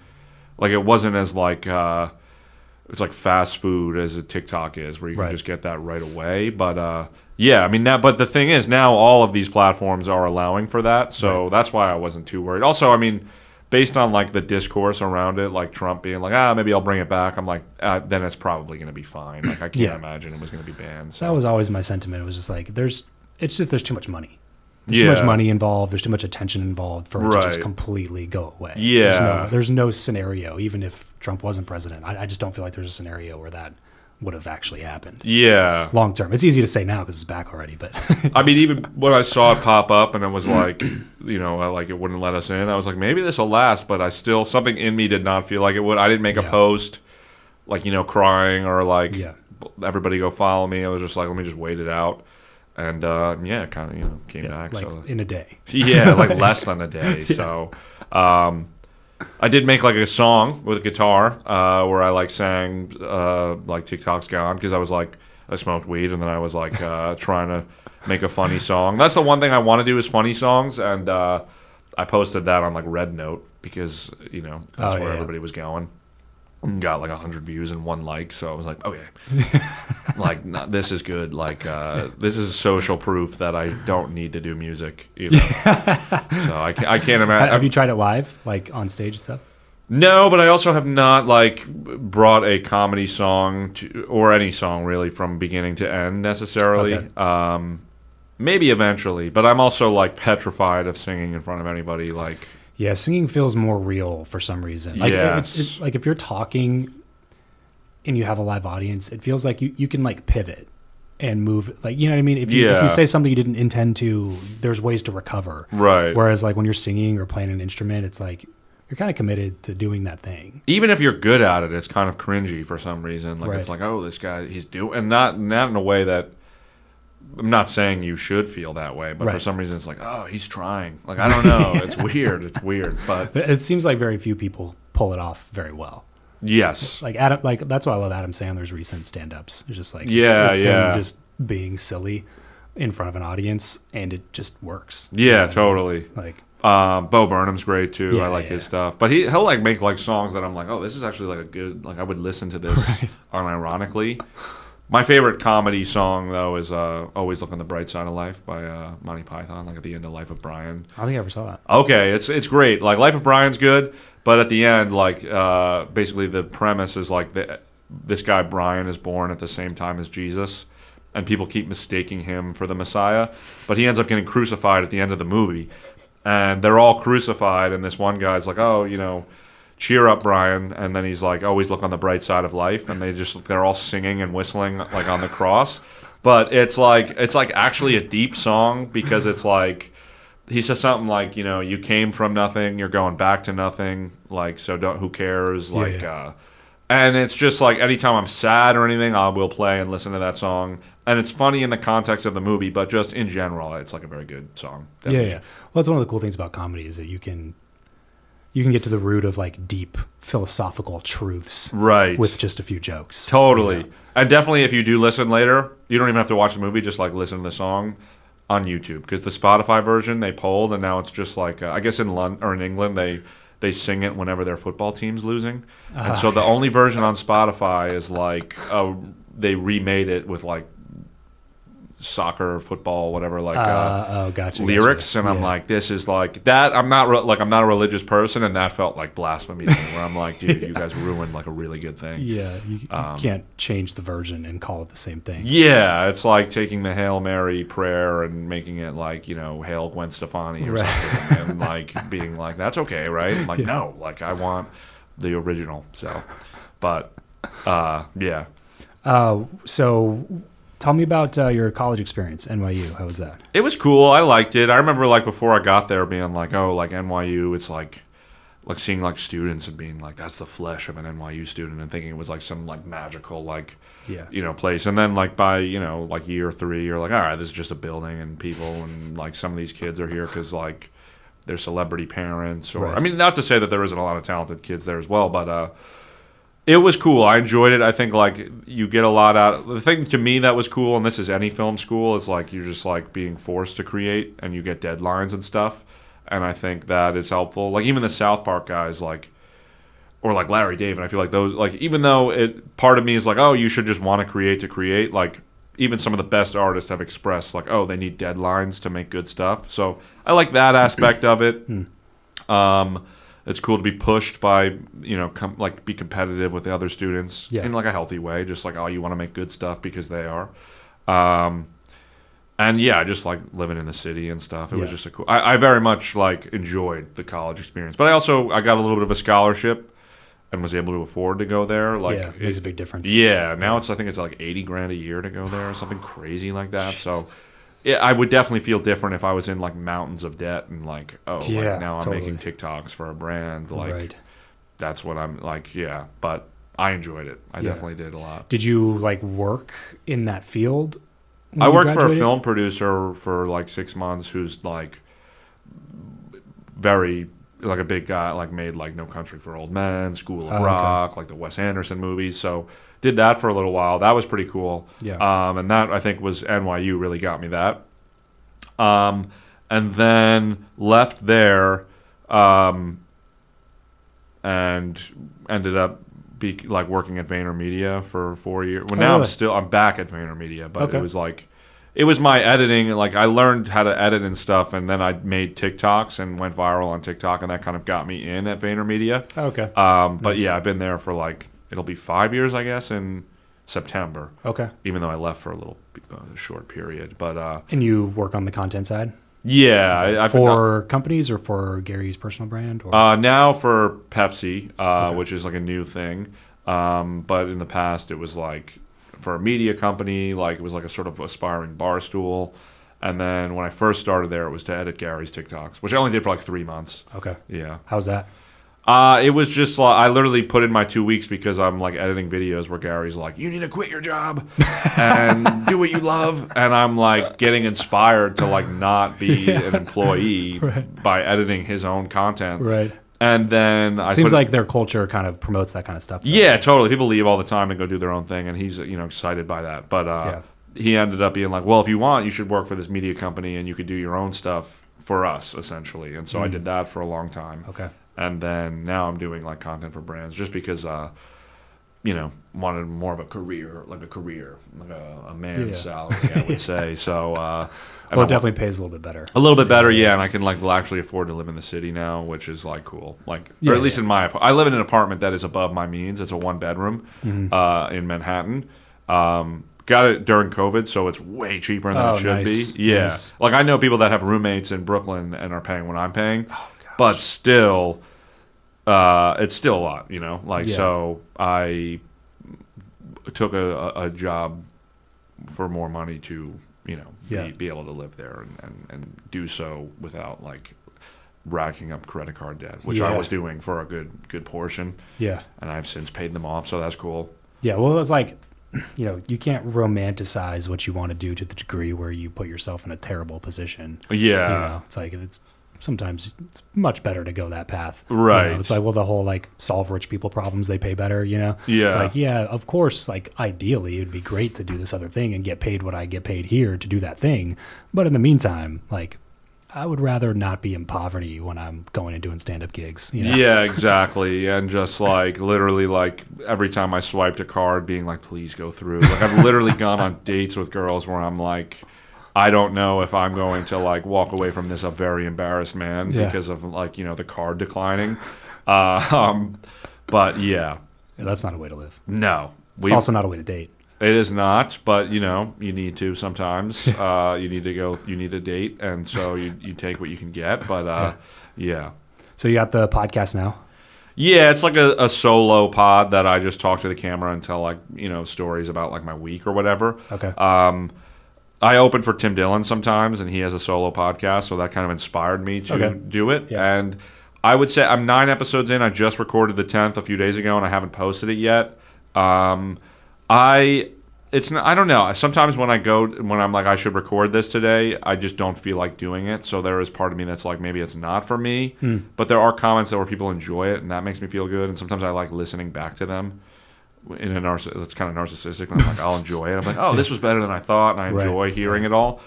like it wasn't as like, it's like fast food as a TikTok is, where you can just get that right away. But yeah, I mean, now, but the thing is, now all of these platforms are allowing for that, so that's why I wasn't too worried. Also, I mean, based on like the discourse around it, like Trump being like, maybe I'll bring it back. I'm like, then it's probably going to be fine. Like I can't imagine it was going to be banned. So. That was always my sentiment. It was just like, there's too much money. There's too much money involved. There's too much attention involved for it to just completely go away. Yeah. There's no scenario, even if Trump wasn't president. I just don't feel like there's a scenario where that would have actually happened. Yeah. Long term. It's easy to say now because it's back already, but I mean, even when I saw it pop up and it was like, you know, like it wouldn't let us in, I was like, maybe this will last, but I still, something in me did not feel like it would. I didn't make a post, like, you know, crying or like, everybody go follow me. I was just like, let me just wait it out. And yeah, it kind of, you know, came back. like so in a day. Yeah, like less than a day. So I did make like a song with a guitar where I like sang like TikTok's gone, because I was like, I smoked weed and then I was like trying to make a funny song. That's the one thing I want to do is funny songs, and I posted that on like Red Note because, you know, that's where everybody was going. Got like 100 views and 1 like, so I was like, okay, like this is good. Like this is social proof that I don't need to do music. You know? So I can't imagine. Have you tried it live, like on stage and stuff? No, but I also have not like brought a comedy song to, or any song really, from beginning to end necessarily. Okay. Maybe eventually, but I'm also like petrified of singing in front of anybody. Like. Yeah, singing feels more real for some reason. Like, it's like if you're talking and you have a live audience, it feels like you can like pivot and move. Like, you know what I mean? If you say something you didn't intend to, there's ways to recover. Right. Whereas like when you're singing or playing an instrument, it's like you're kind of committed to doing that thing. Even if you're good at it, it's kind of cringy for some reason. Like it's like, oh, this guy, he's doing, and not in a way that. I'm not saying you should feel that way, but for some reason it's like, oh, he's trying. Like, I don't know. It's weird. It's weird. But it seems like very few people pull it off very well. Yes. Like Adam, like that's why I love Adam Sandler's recent stand-ups. It's just like it's him just being silly in front of an audience, and it just works. Yeah, I totally. mean? Like Bo Burnham's great too. I like his stuff. But he'll like make like songs that I'm like, oh, this is actually like a good, like I would listen to this unironically. My favorite comedy song, though, is Always Look on the Bright Side of Life by Monty Python, like at the end of Life of Brian. I don't think I ever saw that. Okay, it's great. Like, Life of Brian's good, but at the end, like, basically the premise is, like, this guy Brian is born at the same time as Jesus, and people keep mistaking him for the Messiah, but he ends up getting crucified at the end of the movie. And they're all crucified, and this one guy's like, oh, you know, cheer up, Brian, and then he's like, always look on the bright side of life, and they're all singing and whistling like on the cross. But it's like actually a deep song, because it's like he says something like, you know, you came from nothing, you're going back to nothing, like, so who cares, like and it's just like anytime I'm sad or anything, I will play and listen to that song, and it's funny in the context of the movie, but just in general it's like a very good song. Definitely. Well, that's one of the cool things about comedy, is that you can get to the root of like deep philosophical truths with just a few jokes. Totally. You know? And definitely if you do listen later, you don't even have to watch the movie, just like listen to the song on YouTube, because the Spotify version they pulled, and now it's just like I guess in London or in England they sing it whenever their football team's losing. And so the only version on Spotify is like they remade it with like soccer, football, whatever, like lyrics, and I'm like, this is like that. I'm not a religious person, and that felt like blasphemy to me, where I'm like, dude, you guys ruined like a really good thing. Yeah, you can't change the version and call it the same thing. Yeah, it's like taking the Hail Mary prayer and making it like, you know, Hail Gwen Stefani or something, and like being like, that's okay, right? I'm like, no, like I want the original. So, but yeah. So tell me about your college experience, NYU. How was that? It was cool. I liked it. I remember like before I got there being like, oh, like NYU, it's like like seeing like students and being like, that's the flesh of an NYU student, and thinking it was like some like magical like place. And then like by like year 3, you're like, all right, this is just a building and people, and like some of these kids are here because like they're celebrity parents, or I mean, not to say that there isn't a lot of talented kids there as well, but it was cool. I enjoyed it. I think like you get a lot out. The thing to me that was cool, and this is any film school, is like you're just like being forced to create, and you get deadlines and stuff. And I think that is helpful. Like even the South Park guys, like, or like Larry David, I feel like those, like, even though part of me is like, oh, you should just want to create, like even some of the best artists have expressed like, oh, they need deadlines to make good stuff. So I like that aspect of it. It's cool to be pushed by, like be competitive with the other students in like a healthy way. Just like, oh, you want to make good stuff because they are. And yeah, I just like living in the city and stuff. It was just I very much like enjoyed the college experience. But I got a little bit of a scholarship and was able to afford to go there. Like, it makes a big difference. Yeah, now I think it's like $80,000 a year to go there or something crazy like that. Jesus. So yeah, I would definitely feel different if I was in like mountains of debt and like, like now I'm making TikToks for a brand. Like that's what I'm like, but I enjoyed it. I definitely did a lot. Did you like work in that field? I worked for a film producer for like 6 months who's like very like a big guy, like made like No Country for Old Men, School of Rock, like the Wes Anderson movies. So did that for a little while. That was pretty cool. Yeah. And that I think was NYU really got me that. And then left there and ended up like working at VaynerMedia for 4 years. Well, now I'm back at VaynerMedia, but it was my editing. Like I learned how to edit and stuff, and then I made TikToks and went viral on TikTok, and that kind of got me in at VaynerMedia. Okay. But yeah, I've been there for like, it'll be 5 years, I guess, in September. Okay. Even though I left for a short period, but and you work on the content side. Yeah, for companies or for Gary's personal brand? Or? Now for Pepsi, which is like a new thing. But in the past, it was like for a media company, like it was like a sort of aspiring bar stool. And then when I first started there, it was to edit Gary's TikToks, which I only did for like 3 months. Okay. Yeah. How's that? It was just like I literally put in my 2 weeks because I'm like editing videos where Gary's like, you need to quit your job and do what you love, and I'm like getting inspired to like not be an employee by editing his own content. Right. And then seems like their culture kind of promotes that kind of stuff. Though. Yeah, totally. People leave all the time and go do their own thing, and he's excited by that. But he ended up being like, well, if you want, you should work for this media company and you could do your own stuff for us, essentially. And so I did that for a long time. Okay. And then now I'm doing like content for brands just because, wanted more of a career, like a man's salary, I would say. So, well, it definitely pays a little bit better. A little bit better, yeah. And I can will actually afford to live in the city now, which is like cool. Like, or at least in I live in an apartment that is above my means. It's a 1-bedroom in Manhattan. Got it during COVID, so it's way cheaper than it should be. Yeah, nice. Like I know people that have roommates in Brooklyn and are paying what I'm paying, but still, it's still a lot, so I took a job for more money to, be able to live there and do so without like racking up credit card debt, which I was doing for a good portion. Yeah, and I've since paid them off, so that's cool. Yeah, well, it's like, you can't romanticize what you want to do to the degree where you put yourself in a terrible position. Yeah. It's like sometimes it's much better to go that path. Right. It's like, well, the whole like solve rich people problems, they pay better, Yeah. It's like, yeah, of course, like ideally it'd be great to do this other thing and get paid what I get paid here to do that thing. But in the meantime, like I would rather not be in poverty when I'm going and doing stand-up gigs. Yeah, exactly. And just like literally like every time I swiped a card being like, please go through. Like I've literally gone on dates with girls where I'm like, I don't know if I'm going to like walk away from this a very embarrassed man because of like, the card declining. But yeah. That's not a way to live. No. It's also not a way to date. It is not, but you need to sometimes. You need a date, and so you take what you can get. But yeah. So you got the podcast now? Yeah, it's like a solo pod that I just talk to the camera and tell like stories about like my week or whatever. Okay. I open for Tim Dillon sometimes, and he has a solo podcast, so that kind of inspired me to do it. Yeah. And I would say I'm 9 episodes in. I just recorded the 10th a few days ago, and I haven't posted it yet. I don't know. Sometimes when I'm like, I should record this today, I just don't feel like doing it. So there is part of me that's like, maybe it's not for me. But there are comments where people enjoy it, and that makes me feel good. And sometimes I like listening back to them. That's kind of narcissistic. And I'm like, I'll enjoy it. I'm like, oh, this was better than I thought, and I enjoy hearing it all.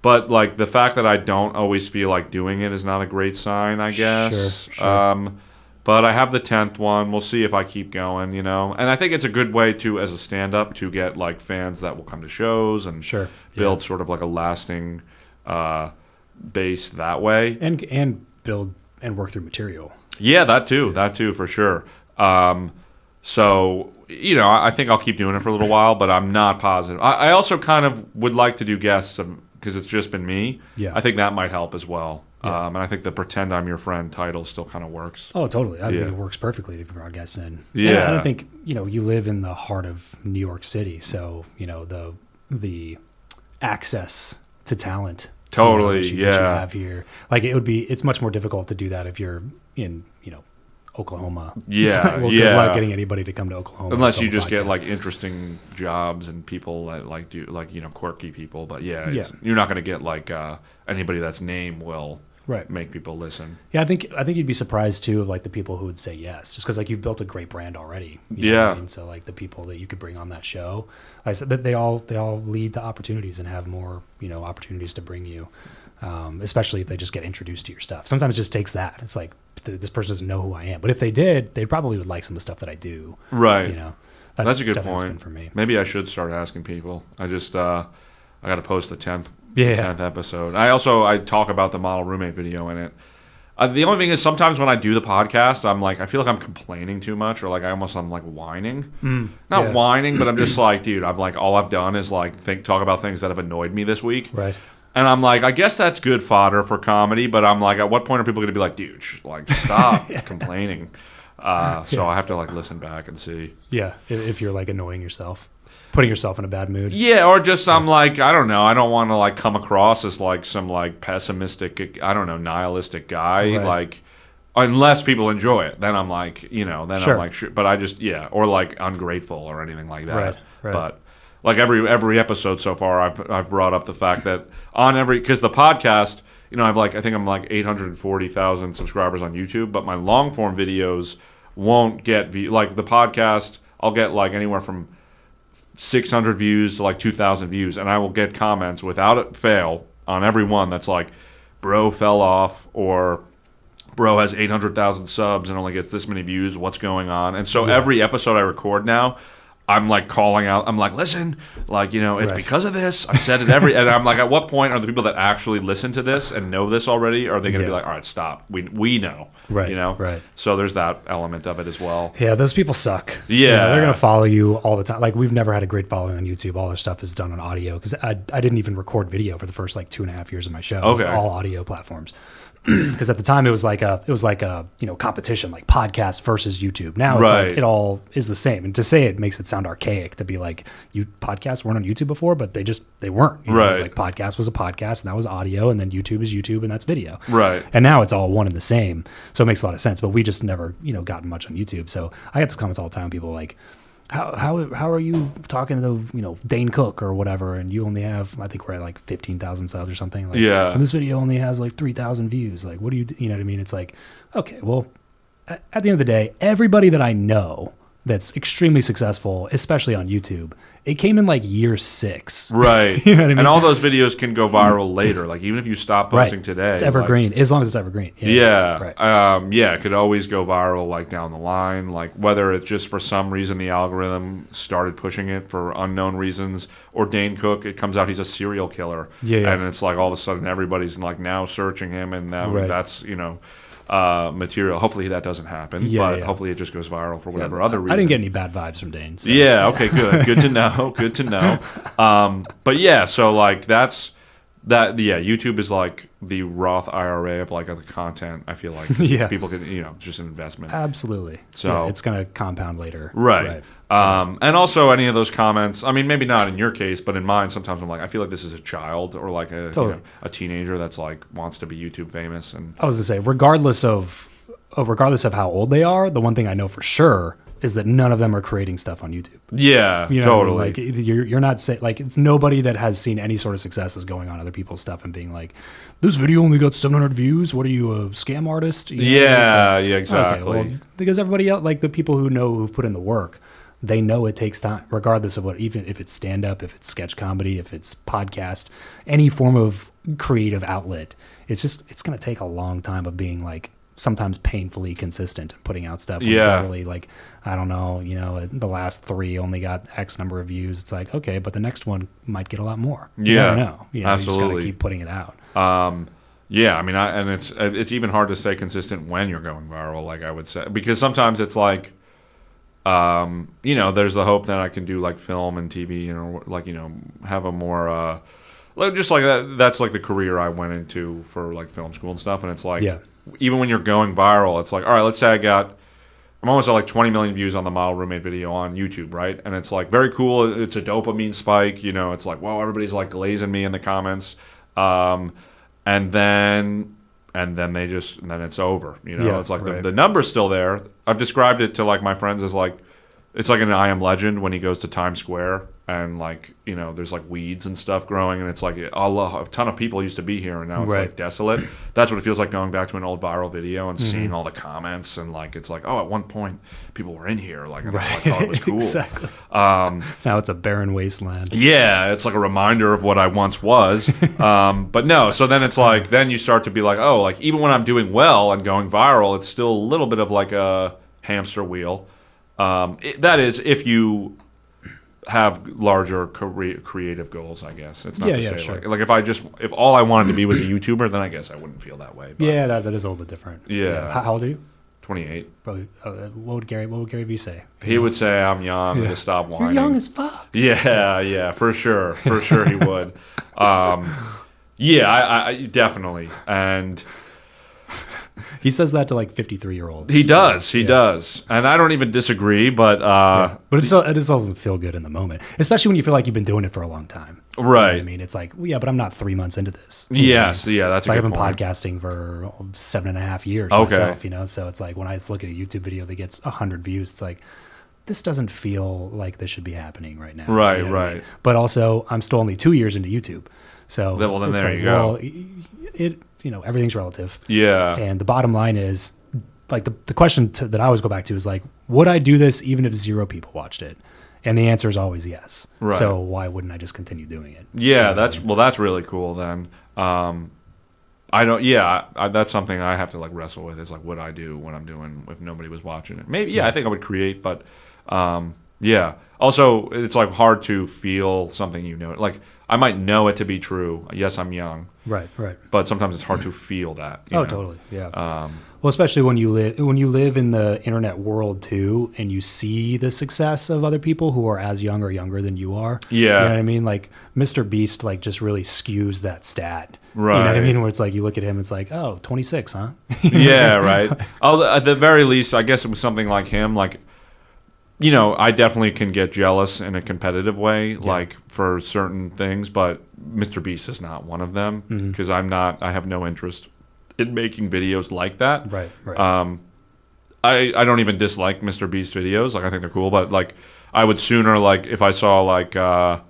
But like the fact that I don't always feel like doing it is not a great sign, I guess. Sure. But I have the 10th one. We'll see if I keep going, And I think it's a good way to, as a stand-up, to get like fans that will come to shows and build sort of like a lasting base that way. And build and work through material. Yeah, that too, for sure. So, I think I'll keep doing it for a little while, but I'm not positive. I also kind of would like to do guests because it's just been me. Yeah. I think that might help as well. Yeah. And I think the pretend I'm your friend title still kind of works. Oh, totally. I think it works perfectly to bring our guests in. Yeah. And I don't think, you live in the heart of New York City. So, the access to talent. Totally, that you have here. Like it's much more difficult to do that if you're in, Oklahoma. Yeah. Good luck getting anybody to come to Oklahoma. Unless you just get like interesting jobs and people that like do like, quirky people. But you're not going to get like anybody that's name will make people listen. Yeah, I think you'd be surprised too of like the people who would say yes, just because like you've built a great brand already. You know what I mean? So like the people that you could bring on that show, like I said, that they all lead to opportunities and have more opportunities to bring you, especially if they just get introduced to your stuff. Sometimes it just takes that. It's like this person doesn't know who I am, but if they did, they probably would like some of the stuff that I do. Right. That's a good point. Been for me. Maybe I should start asking people. I just I got to post the 10th. Yeah. 10th episode. I talk about the model roommate video in it. The only thing is sometimes when I do the podcast, I'm like, I feel like I'm complaining too much, or like I'm like whining. Not whining, but I'm just like, dude, all I've done is like talk about things that have annoyed me this week. Right. And I'm like, I guess that's good fodder for comedy, but I'm like, at what point are people going to be like, dude, like stop complaining? So I have to like listen back and see. Yeah, if you're like annoying yourself. Putting yourself in a bad mood. Yeah, or just I'm like, I don't know. I don't want to like come across as like some like pessimistic, nihilistic guy. Right. Like, unless people enjoy it, then I'm like, I'm like, sure. But I just, or like ungrateful or anything like that. Right. But like every episode so far, I've brought up the fact that because the podcast, I think I'm like 840,000 subscribers on YouTube, but my long form videos won't get like the podcast. I'll get like anywhere from 600 views to like 2,000 views, and I will get comments without fail on every one that's like, bro fell off, or bro has 800,000 subs and only gets this many views, what's going on? And so every episode I record now, I'm like calling out, I'm like, listen, like, it's because of this. I said it and I'm like, at what point are the people that actually listen to this and know this already, are they going to be like, all right, stop. We know. Right. Right. So there's that element of it as well. Yeah, those people suck. Yeah. They're going to follow you all the time. Like, we've never had a great following on YouTube. All our stuff is done on audio, because I didn't even record video for the first like 2.5 years of my show. It was all audio platforms. Because at the time it was like a competition, like podcast versus YouTube. Now it's like it all is the same. And to say it makes it sound archaic to be like, you podcasts weren't on YouTube before, but they weren't. It was like podcast was a podcast, and that was audio, and then YouTube is YouTube, and that's video. Right. And now it's all one and the same. So it makes a lot of sense. But we just never gotten much on YouTube. So I get those comments all the time. People are like, how are you talking to Dane Cook or whatever, and you only have, I think we're at like 15,000 subs or something. Like, and this video only has like 3,000 views. Like, what do you know what I mean? It's like, okay, well, at the end of the day, everybody that I know that's extremely successful, especially on YouTube, it came in like year 6. Right. You know what I mean? And all those videos can go viral later. Like, even if you stop posting today. It's evergreen, as long as it's evergreen. It could always go viral like down the line. Like, whether it's just for some reason the algorithm started pushing it for unknown reasons, or Dane Cook, it comes out he's a serial killer. And it's like all of a sudden everybody's like now searching him, and now that's, material. Hopefully that doesn't happen, but hopefully it just goes viral for whatever other reason. I didn't get any bad vibes from Dane. So. Okay, good. Good to know. Good to know. But so like that's that. Yeah, YouTube is like the Roth IRA of like other content. I feel like people can, just an investment. Absolutely. So it's going to compound later. Right. And also any of those comments, I mean, maybe not in your case, but in mine, sometimes I'm like, I feel like this is a child or like a teenager that's like wants to be YouTube famous. And I was to say, regardless of regardless of how old they are, the one thing I know for sure is that none of them are creating stuff on YouTube. Yeah, You know totally. what I mean? Like you're not like it's nobody that has seen any sort of success is going on other people's stuff and being like, this video only got 700 views. What are you, a scam artist? You know? Yeah, It's yeah, like, exactly. okay, well, because everybody else, like the people who've put in the work, they know it takes time, regardless of what, even if it's stand-up, if it's sketch comedy, if it's podcast, any form of creative outlet. It's going to take a long time of being like sometimes painfully consistent and putting out stuff. Yeah. Really, like, I don't know, the last 3 only got X number of views. It's like, okay, but the next one might get a lot more. You Yeah, never know. You just got absolutely. to keep putting it out. Yeah, I mean, and it's even hard to stay consistent when you're going viral, like I would say, because sometimes it's like, there's the hope that I can do like film and TV, like, have a more, just like that. That's like the career I went into for like film school and stuff. And it's like, even when you're going viral, it's like, all right, let's say I'm almost at like 20 million views on the model roommate video on YouTube, right? And it's like very cool. It's a dopamine spike. It's like, whoa, everybody's like glazing me in the comments. And then it's over. It's like right. the number's still there. I've described it to like my friends as like, it's like an I Am Legend when he goes to Times Square and like, there's like weeds and stuff growing and it's like, Allah, a ton of people used to be here and now it's like desolate. That's what it feels like going back to an old viral video and seeing all the comments and like, it's like, oh, at one point people were in here. Like, I thought it was cool. Exactly. Now it's a barren wasteland. Yeah, it's like a reminder of what I once was. But no, so then it's like, then you start to be like, oh, like even when I'm doing well and going viral, it's still a little bit of like a hamster wheel. That is, if you have larger creative goals, I guess. It's not to say sure. like if all I wanted to be was a YouTuber, then I guess I wouldn't feel that way. But Yeah, that is a little bit different. Yeah. How old are you? 28. Probably. What would Gary Vee say? He would say I'm young and to stop whining. You're young as fuck. Yeah, for sure. For sure he would. I definitely. And He says that to like 53-year-olds. he does. And I don't even disagree, but But it just doesn't feel good in the moment, especially when you feel like you've been doing it for a long time. You know right. what I mean, it's like, well, yeah, but I'm not 3 months into this. Yes, yeah, that's It's like a I've good been point. podcasting for 7.5 years Okay. myself, so it's like when I look at a YouTube video that gets 100 views, it's like, this doesn't feel like this should be happening right now. Right, You know what I right. mean? But also, I'm still only 2 years into YouTube. So Well, then it's there like, you go. Well, everything's relative. Yeah. And the bottom line is, like the question that I always go back to is like, would I do this even if 0 people watched it? And the answer is always yes. Right. So why wouldn't I just continue doing it? Yeah, that's really cool then. I don't. Yeah, that's something I have to like wrestle with. Is like what I do when I'm doing if nobody was watching it. Maybe I think I would create, but yeah. Also, it's like hard to feel something Like I might know it to be true. Yes, I'm young. Right. But sometimes it's hard to feel that. you know? Totally. Yeah. Well, especially when you live in the internet world too, and you see the success of other people who are as young or younger than you are. Yeah. You know what I mean? Like Mr. Beast, like just really skews that stat. Right. You know what I mean? Where it's like you look at him, it's like, oh, 26, huh? Yeah, right. At the very least, I guess it was something like him. Like, I definitely can get jealous in a competitive way, like for certain things, but Mr. Beast is not one of them because I have no interest in making videos like that. Right. I don't even dislike Mr. Beast videos. Like, I think they're cool, but like, I would sooner, like, if I saw like a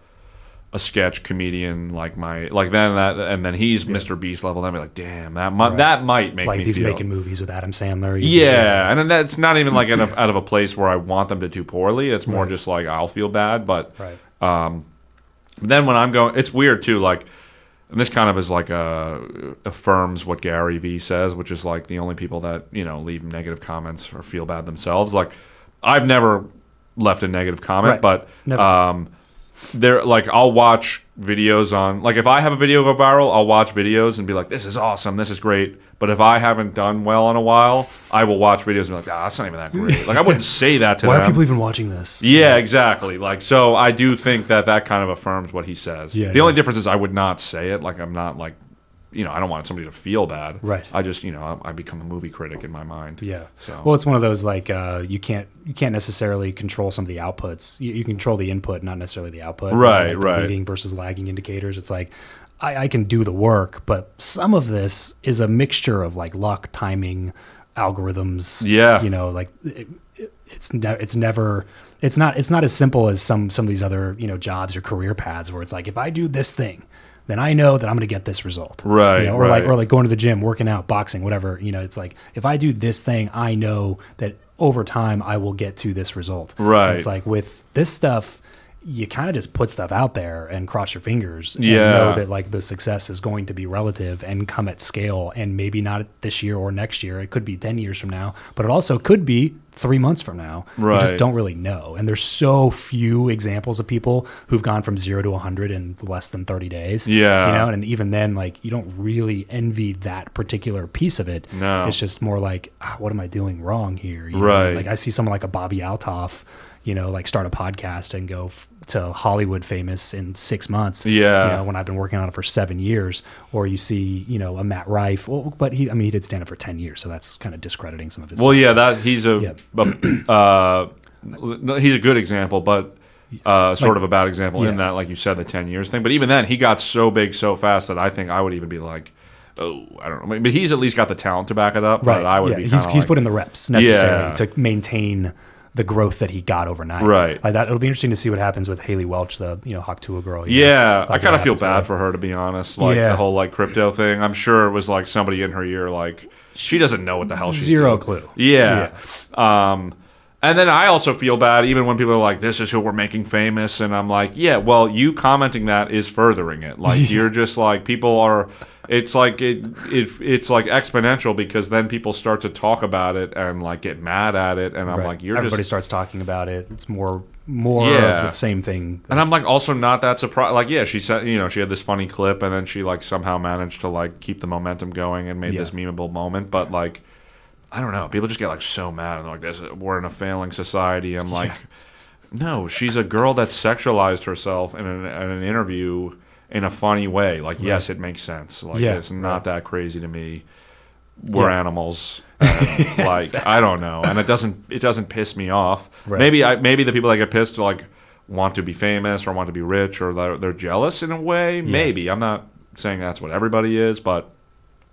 sketch comedian like then he's Mr. Beast level, then I'd be like, damn, that might make Like me he's feel making movies with Adam Sandler. Yeah, and then that's not even like out of a place where I want them to do poorly. It's more just like I'll feel bad. But then when I'm going, it's weird too. Like, and this kind of is like affirms what Gary Vee says, which is like the only people that leave negative comments or feel bad themselves. Like, I've never left a negative comment, but Never. They're like, I'll watch videos on, like, if I have a video go viral, I'll watch videos and be like, this is awesome, this is great. But if I haven't done well in a while, I will watch videos and be like, that's not even that great. Like, I wouldn't say that to them. Why are people even watching this? Yeah, exactly. Like, so I do think that kind of affirms what he says. The only difference is I would not say it. Like, I'm not like, I don't want somebody to feel bad. Right. I just, I become a movie critic in my mind. Yeah. So. Well, it's one of those like you can't necessarily control some of the outputs. You control the input, not necessarily the output. Right. Like the leading versus lagging indicators. It's like I can do the work, but some of this is a mixture of like luck, timing, algorithms. Yeah. You know, like it's not as simple as some of these other, you know, jobs or career paths where it's like, if I do this thing, then I know that I'm going to get this result. Right. You know, or like going to the gym, working out, boxing, whatever. You know, it's like, if I do this thing, I know that over time I will get to this result. Right. And it's like with this stuff, you kind of just put stuff out there and cross your fingers and know that like the success is going to be relative and come at scale, and maybe not this year or next year. It could be 10 years from now, but it also could be 3 months from now. Right. You just don't really know. And there's so few examples of people who've gone from 0 to 100 in less than 30 days. Yeah. You know, and even then, like, you don't really envy that particular piece of it. No. It's just more like, what am I doing wrong here? You know? Right. Like I see someone like a Bobby Altoff, you know, like start a podcast and go to Hollywood famous in 6 months. Yeah. You know, when I've been working on it for 7 years. Or you see, you know, a Matt Rife. Well, but he did stand up for 10 years, so that's kind of discrediting some of his. Well, stuff. yeah, that he's a he's a good example, but sort of a bad example in that, like you said, the 10 years thing. But even then, he got so big so fast that I think I would even be like, oh, I don't know. But he's at least got the talent to back it up. Right. But I would be He's put in the reps necessary Yeah. to maintain the growth that he got overnight. Right. Like that. It'll be interesting to see what happens with Haley Welch, the, you know, Tuah girl. Yeah, I Like kind of what feel happens to bad her. for her, to be honest. Like the whole like crypto thing. I'm sure it was like somebody in her ear, like she doesn't know what the hell she's Zero doing. clue. Yeah. And then I also feel bad even when people are like, this is who we're making famous. And I'm like, yeah, well, you commenting that is furthering it. Like you're just like, people are, it's like it's like exponential, because then people start to talk about it and like get mad at it. And I'm like, everybody starts talking about it. It's more of the same thing. And I'm like also not that surprised. Like, yeah, she said, you know, she had this funny clip and then she like somehow managed to like keep the momentum going and made this memeable moment. But like, I don't know. People just get like so mad and they're like, we're in a failing society. I'm like, no, she's a girl that sexualized herself in an interview in a funny way. Like, yes, it makes sense. Like, it's not that crazy to me. We're animals. And, like, I don't know. And it doesn't piss me off. Right. Maybe the people that get pissed like want to be famous or want to be rich, or they're jealous in a way. Maybe. I'm not saying that's what everybody is, but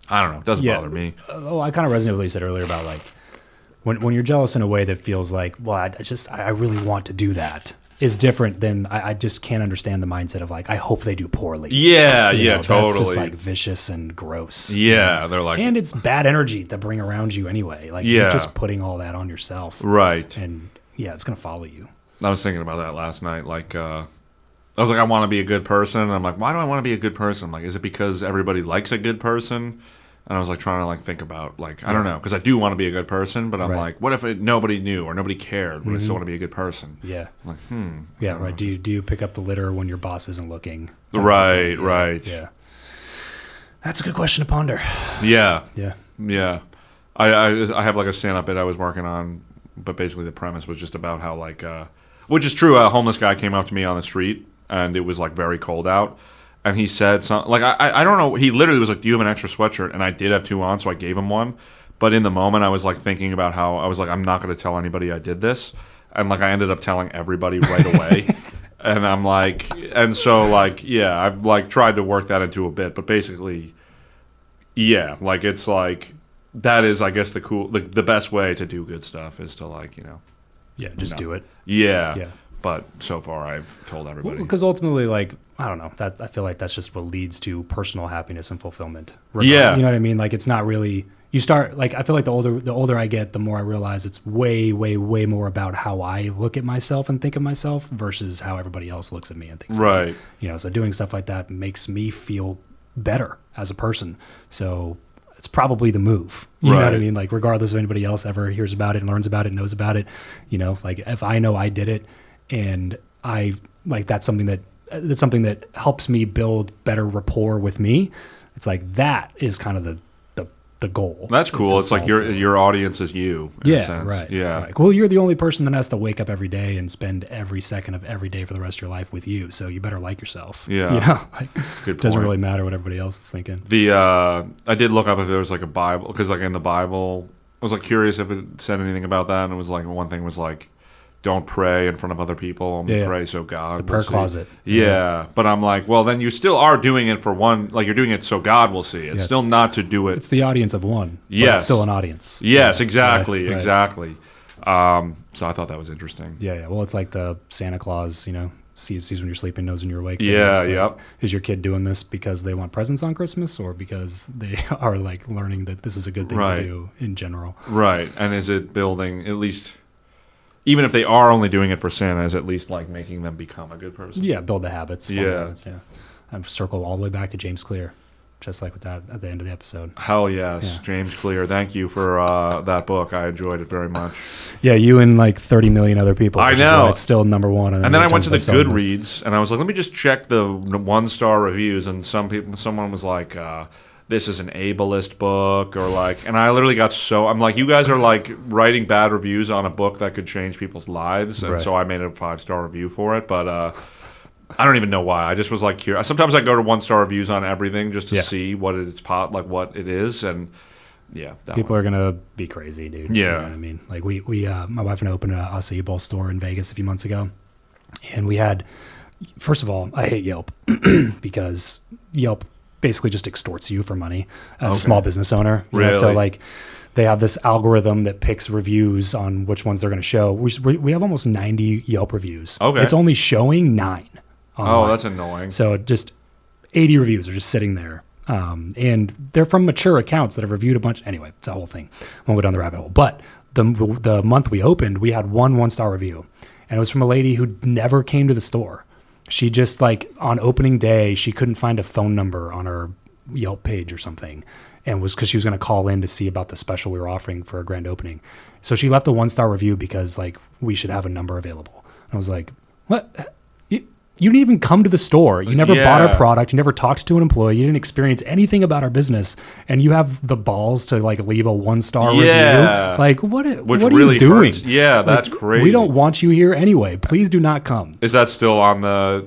I don't know. It doesn't bother me. I kind of resonate with what you said earlier about like when you're jealous in a way that feels like, well, I really want to do that, is different than I just can't understand the mindset of like, I hope they do poorly. Yeah, You know, totally. That's just like vicious and gross. Yeah, they're like, and it's bad energy to bring around you anyway. Like you're just putting all that on yourself. right. And it's going to follow you. I was thinking about that last night. Like, I was like, I want to be a good person. And I'm like, why do I want to be a good person? I'm like, is it because everybody likes a good person? And I was like trying to like think about like, I don't know, because I do want to be a good person, but I'm like, what if nobody knew or nobody cared, but I still want to be a good person? Yeah. I'm like, Yeah, right. Do you pick up the litter when your boss isn't looking? Right. Yeah. That's a good question to ponder. Yeah. Yeah. Yeah. I have like a stand-up bit I was working on, but basically the premise was just about how like, which is true, a homeless guy came up to me on the street and it was like very cold out. And he said something, like, I don't know, he literally was like, do you have an extra sweatshirt? And I did have 2 on, so I gave him one. But in the moment, I was like thinking about how, I was like, I'm not going to tell anybody I did this. And like, I ended up telling everybody right away. And I'm like, and so like, yeah, I've like tried to work that into a bit. But basically, yeah, like it's like, that is, I guess, the best way to do good stuff is to like, you know. Yeah, just do it. Yeah. Yeah. But so far, I've told everybody. Because ultimately, like, I don't know, I feel like that's just what leads to personal happiness and fulfillment. Yeah. You know what I mean? Like, it's not really, you start, like, I feel like the older I get, the more I realize it's way, way, way more about how I look at myself and think of myself versus how everybody else looks at me and thinks of me. Right. You know, so doing stuff like that makes me feel better as a person. So it's probably the move. You know what I mean? Like, regardless of anybody else ever hears about it and learns about it, knows about it, you know, like if I know I did it and I like, that's something that helps me build better rapport with me. It's like, that is kind of the goal. That's cool. It's like your audience is you. In a sense. Right. Yeah. Right. Well, you're the only person that has to wake up every day and spend every second of every day for the rest of your life with you. So you better like yourself. Yeah. You know, like, Good doesn't point. really matter what everybody else is thinking. I did look up if there was like a Bible, because like in the Bible, I was like curious if it said anything about that, and it was like one thing was like, don't pray in front of other people. Only Yeah. pray so God. The prayer closet. Yeah, but I'm like, well, then you still are doing it for one. Like you're doing it so God will see. It's Yes. still not to do it. It's the audience of one. But Yes. it's still an audience. Yes, Yeah. exactly, Right. exactly. So I thought that was interesting. Yeah. Well, it's like the Santa Claus, sees when you're sleeping, knows when you're awake. Yeah, It's like, yep. Is your kid doing this because they want presents on Christmas, or because they are like learning that this is a good thing Right. to do in general? Right, and is it building at least? Even if they are only doing it for Santa, is at least like making them become a good person? Yeah, build the habits. fun Yeah. habits, yeah. And circle all the way back to James Clear, just like with that at the end of the episode. Hell yes, Yeah. James Clear. Thank you for that book. I enjoyed it very much. Yeah, you and like 30 million other people. I which is know. why it's still number one. And then I went to the Goodreads. Goodreads, and I was like, let me just check the 1-star reviews. And someone was like, this is an ableist book, or like, and I literally got I'm like, you guys are like writing bad reviews on a book that could change people's lives, and Right. so I made a 5-star review for it, but I don't even know why. I just was like curious. Sometimes I go to 1-star reviews on everything just to Yeah. see what what it is, and yeah, that People one. are gonna be crazy, dude. Yeah. You know what I mean, like we my wife and I opened an acai bowl store in Vegas a few months ago, and we had. First of all, I hate Yelp because Yelp basically just extorts you for money as a small business owner. You know, so Really? like they have this algorithm that picks reviews on which ones they're going to show. We have almost 90 Yelp reviews. Okay. It's only showing 9. Oh, online. that's annoying. So just 80 reviews are just sitting there. And they're from mature accounts that have reviewed a bunch. Anyway, it's a whole thing. Won't go down the rabbit hole. But the month we opened, we had 1-star review. And it was from a lady who never came to the store. She just like on opening day, she couldn't find a phone number on her Yelp page or something. And was because she was going to call in to see about the special we were offering for a grand opening. So she left a 1-star review because like we should have a number available. And I was like, what? You didn't even come to the store. You never bought our Yeah. product. You never talked to an employee. You didn't experience anything about our business. And you have the balls to like leave a 1-star Yeah. review. Like what Which are really you doing? hurts. Yeah, that's Like, crazy. We don't want you here anyway. Please do not come. Is that still on the?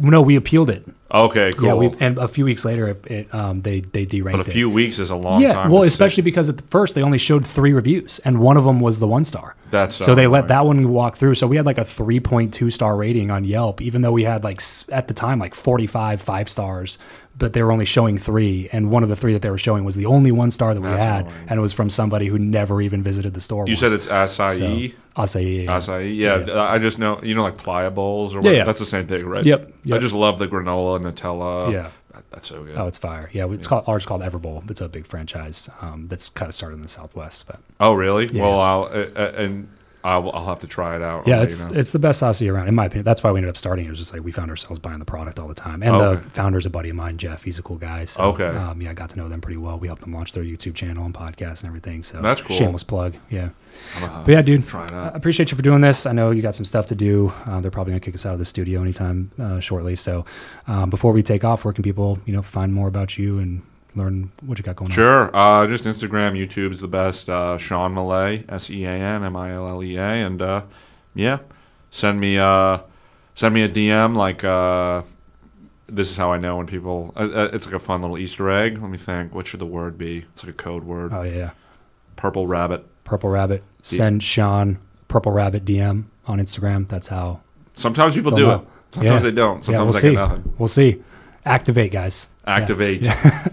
No, we appealed it. Okay, cool. Yeah, and a few weeks later, they deranked but a few weeks is a long Yeah, time. well, to especially sit. because at first they only showed 3 reviews, and one of them was the 1-star. That's so they let annoying. that one walk through. So we had like a 3.2-star rating on Yelp, even though we had like at the time like 45 5-stars, but they were only showing 3, and one of the 3 that they were showing was the only 1-star that we That's had, annoying. and it was from somebody who never even visited the store. You once. said it's acai. Acai. Yeah. Acai. Yeah, I just know like playa bowls or Yeah, what. yeah. That's the same thing, right? Yep, I yep. just love the granola, Nutella. Yeah. That's so good. Oh, it's fire. Yeah, it's called ours called Everbowl. It's a big franchise that's kind of started in the Southwest, but Oh, really? Yeah. Well, I'll have to try it out. yeah, I'll let it's you know. it's the best saucy around, in my opinion. That's why we ended up starting. It was just like we found ourselves buying the product all the time. And Okay. the founder's a buddy of mine, Jeff. He's a cool guy. So, Okay. yeah, I got to know them pretty well. We helped them launch their YouTube channel and podcast and everything. So That's cool. Shameless plug. Yeah. I'm But yeah, dude, try it I out. appreciate you for doing this. I know you got some stuff to do. They're probably going to kick us out of the studio anytime shortly. So before we take off, where can people, find more about you and learn what you got going on? Sure. Just Instagram, YouTube's the best. Sean Millea, SeanMillea, and yeah, send me a DM. Like this is how I know when people. It's like a fun little Easter egg. Let me think. What should the word be? It's like a code word. Oh, yeah. Purple rabbit. Purple Rabbit. Send Sean Purple Rabbit DM on Instagram. That's how. Sometimes people They'll do know. it. Sometimes Yeah. they don't. Yeah, Sometimes we'll I see. get nothing. We'll see. Activate, guys. Activate. Yeah.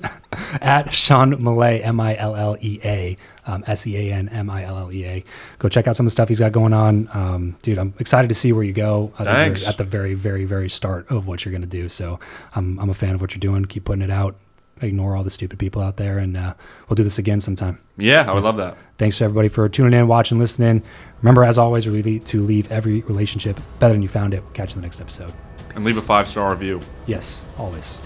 At Sean Millea, Millea, SeanMillea. Go check out some of the stuff he's got going on. Dude, I'm excited to see where you go. I think Thanks. you're at the very, very, very start of what you're going to do. So I'm a fan of what you're doing. Keep putting it out. Ignore all the stupid people out there, and we'll do this again sometime. Yeah, I would love that. Thanks to everybody for tuning in, watching, listening. Remember, as always, really to leave every relationship better than you found it. Catch you in the next episode. And leave a 5-star review. Yes, always.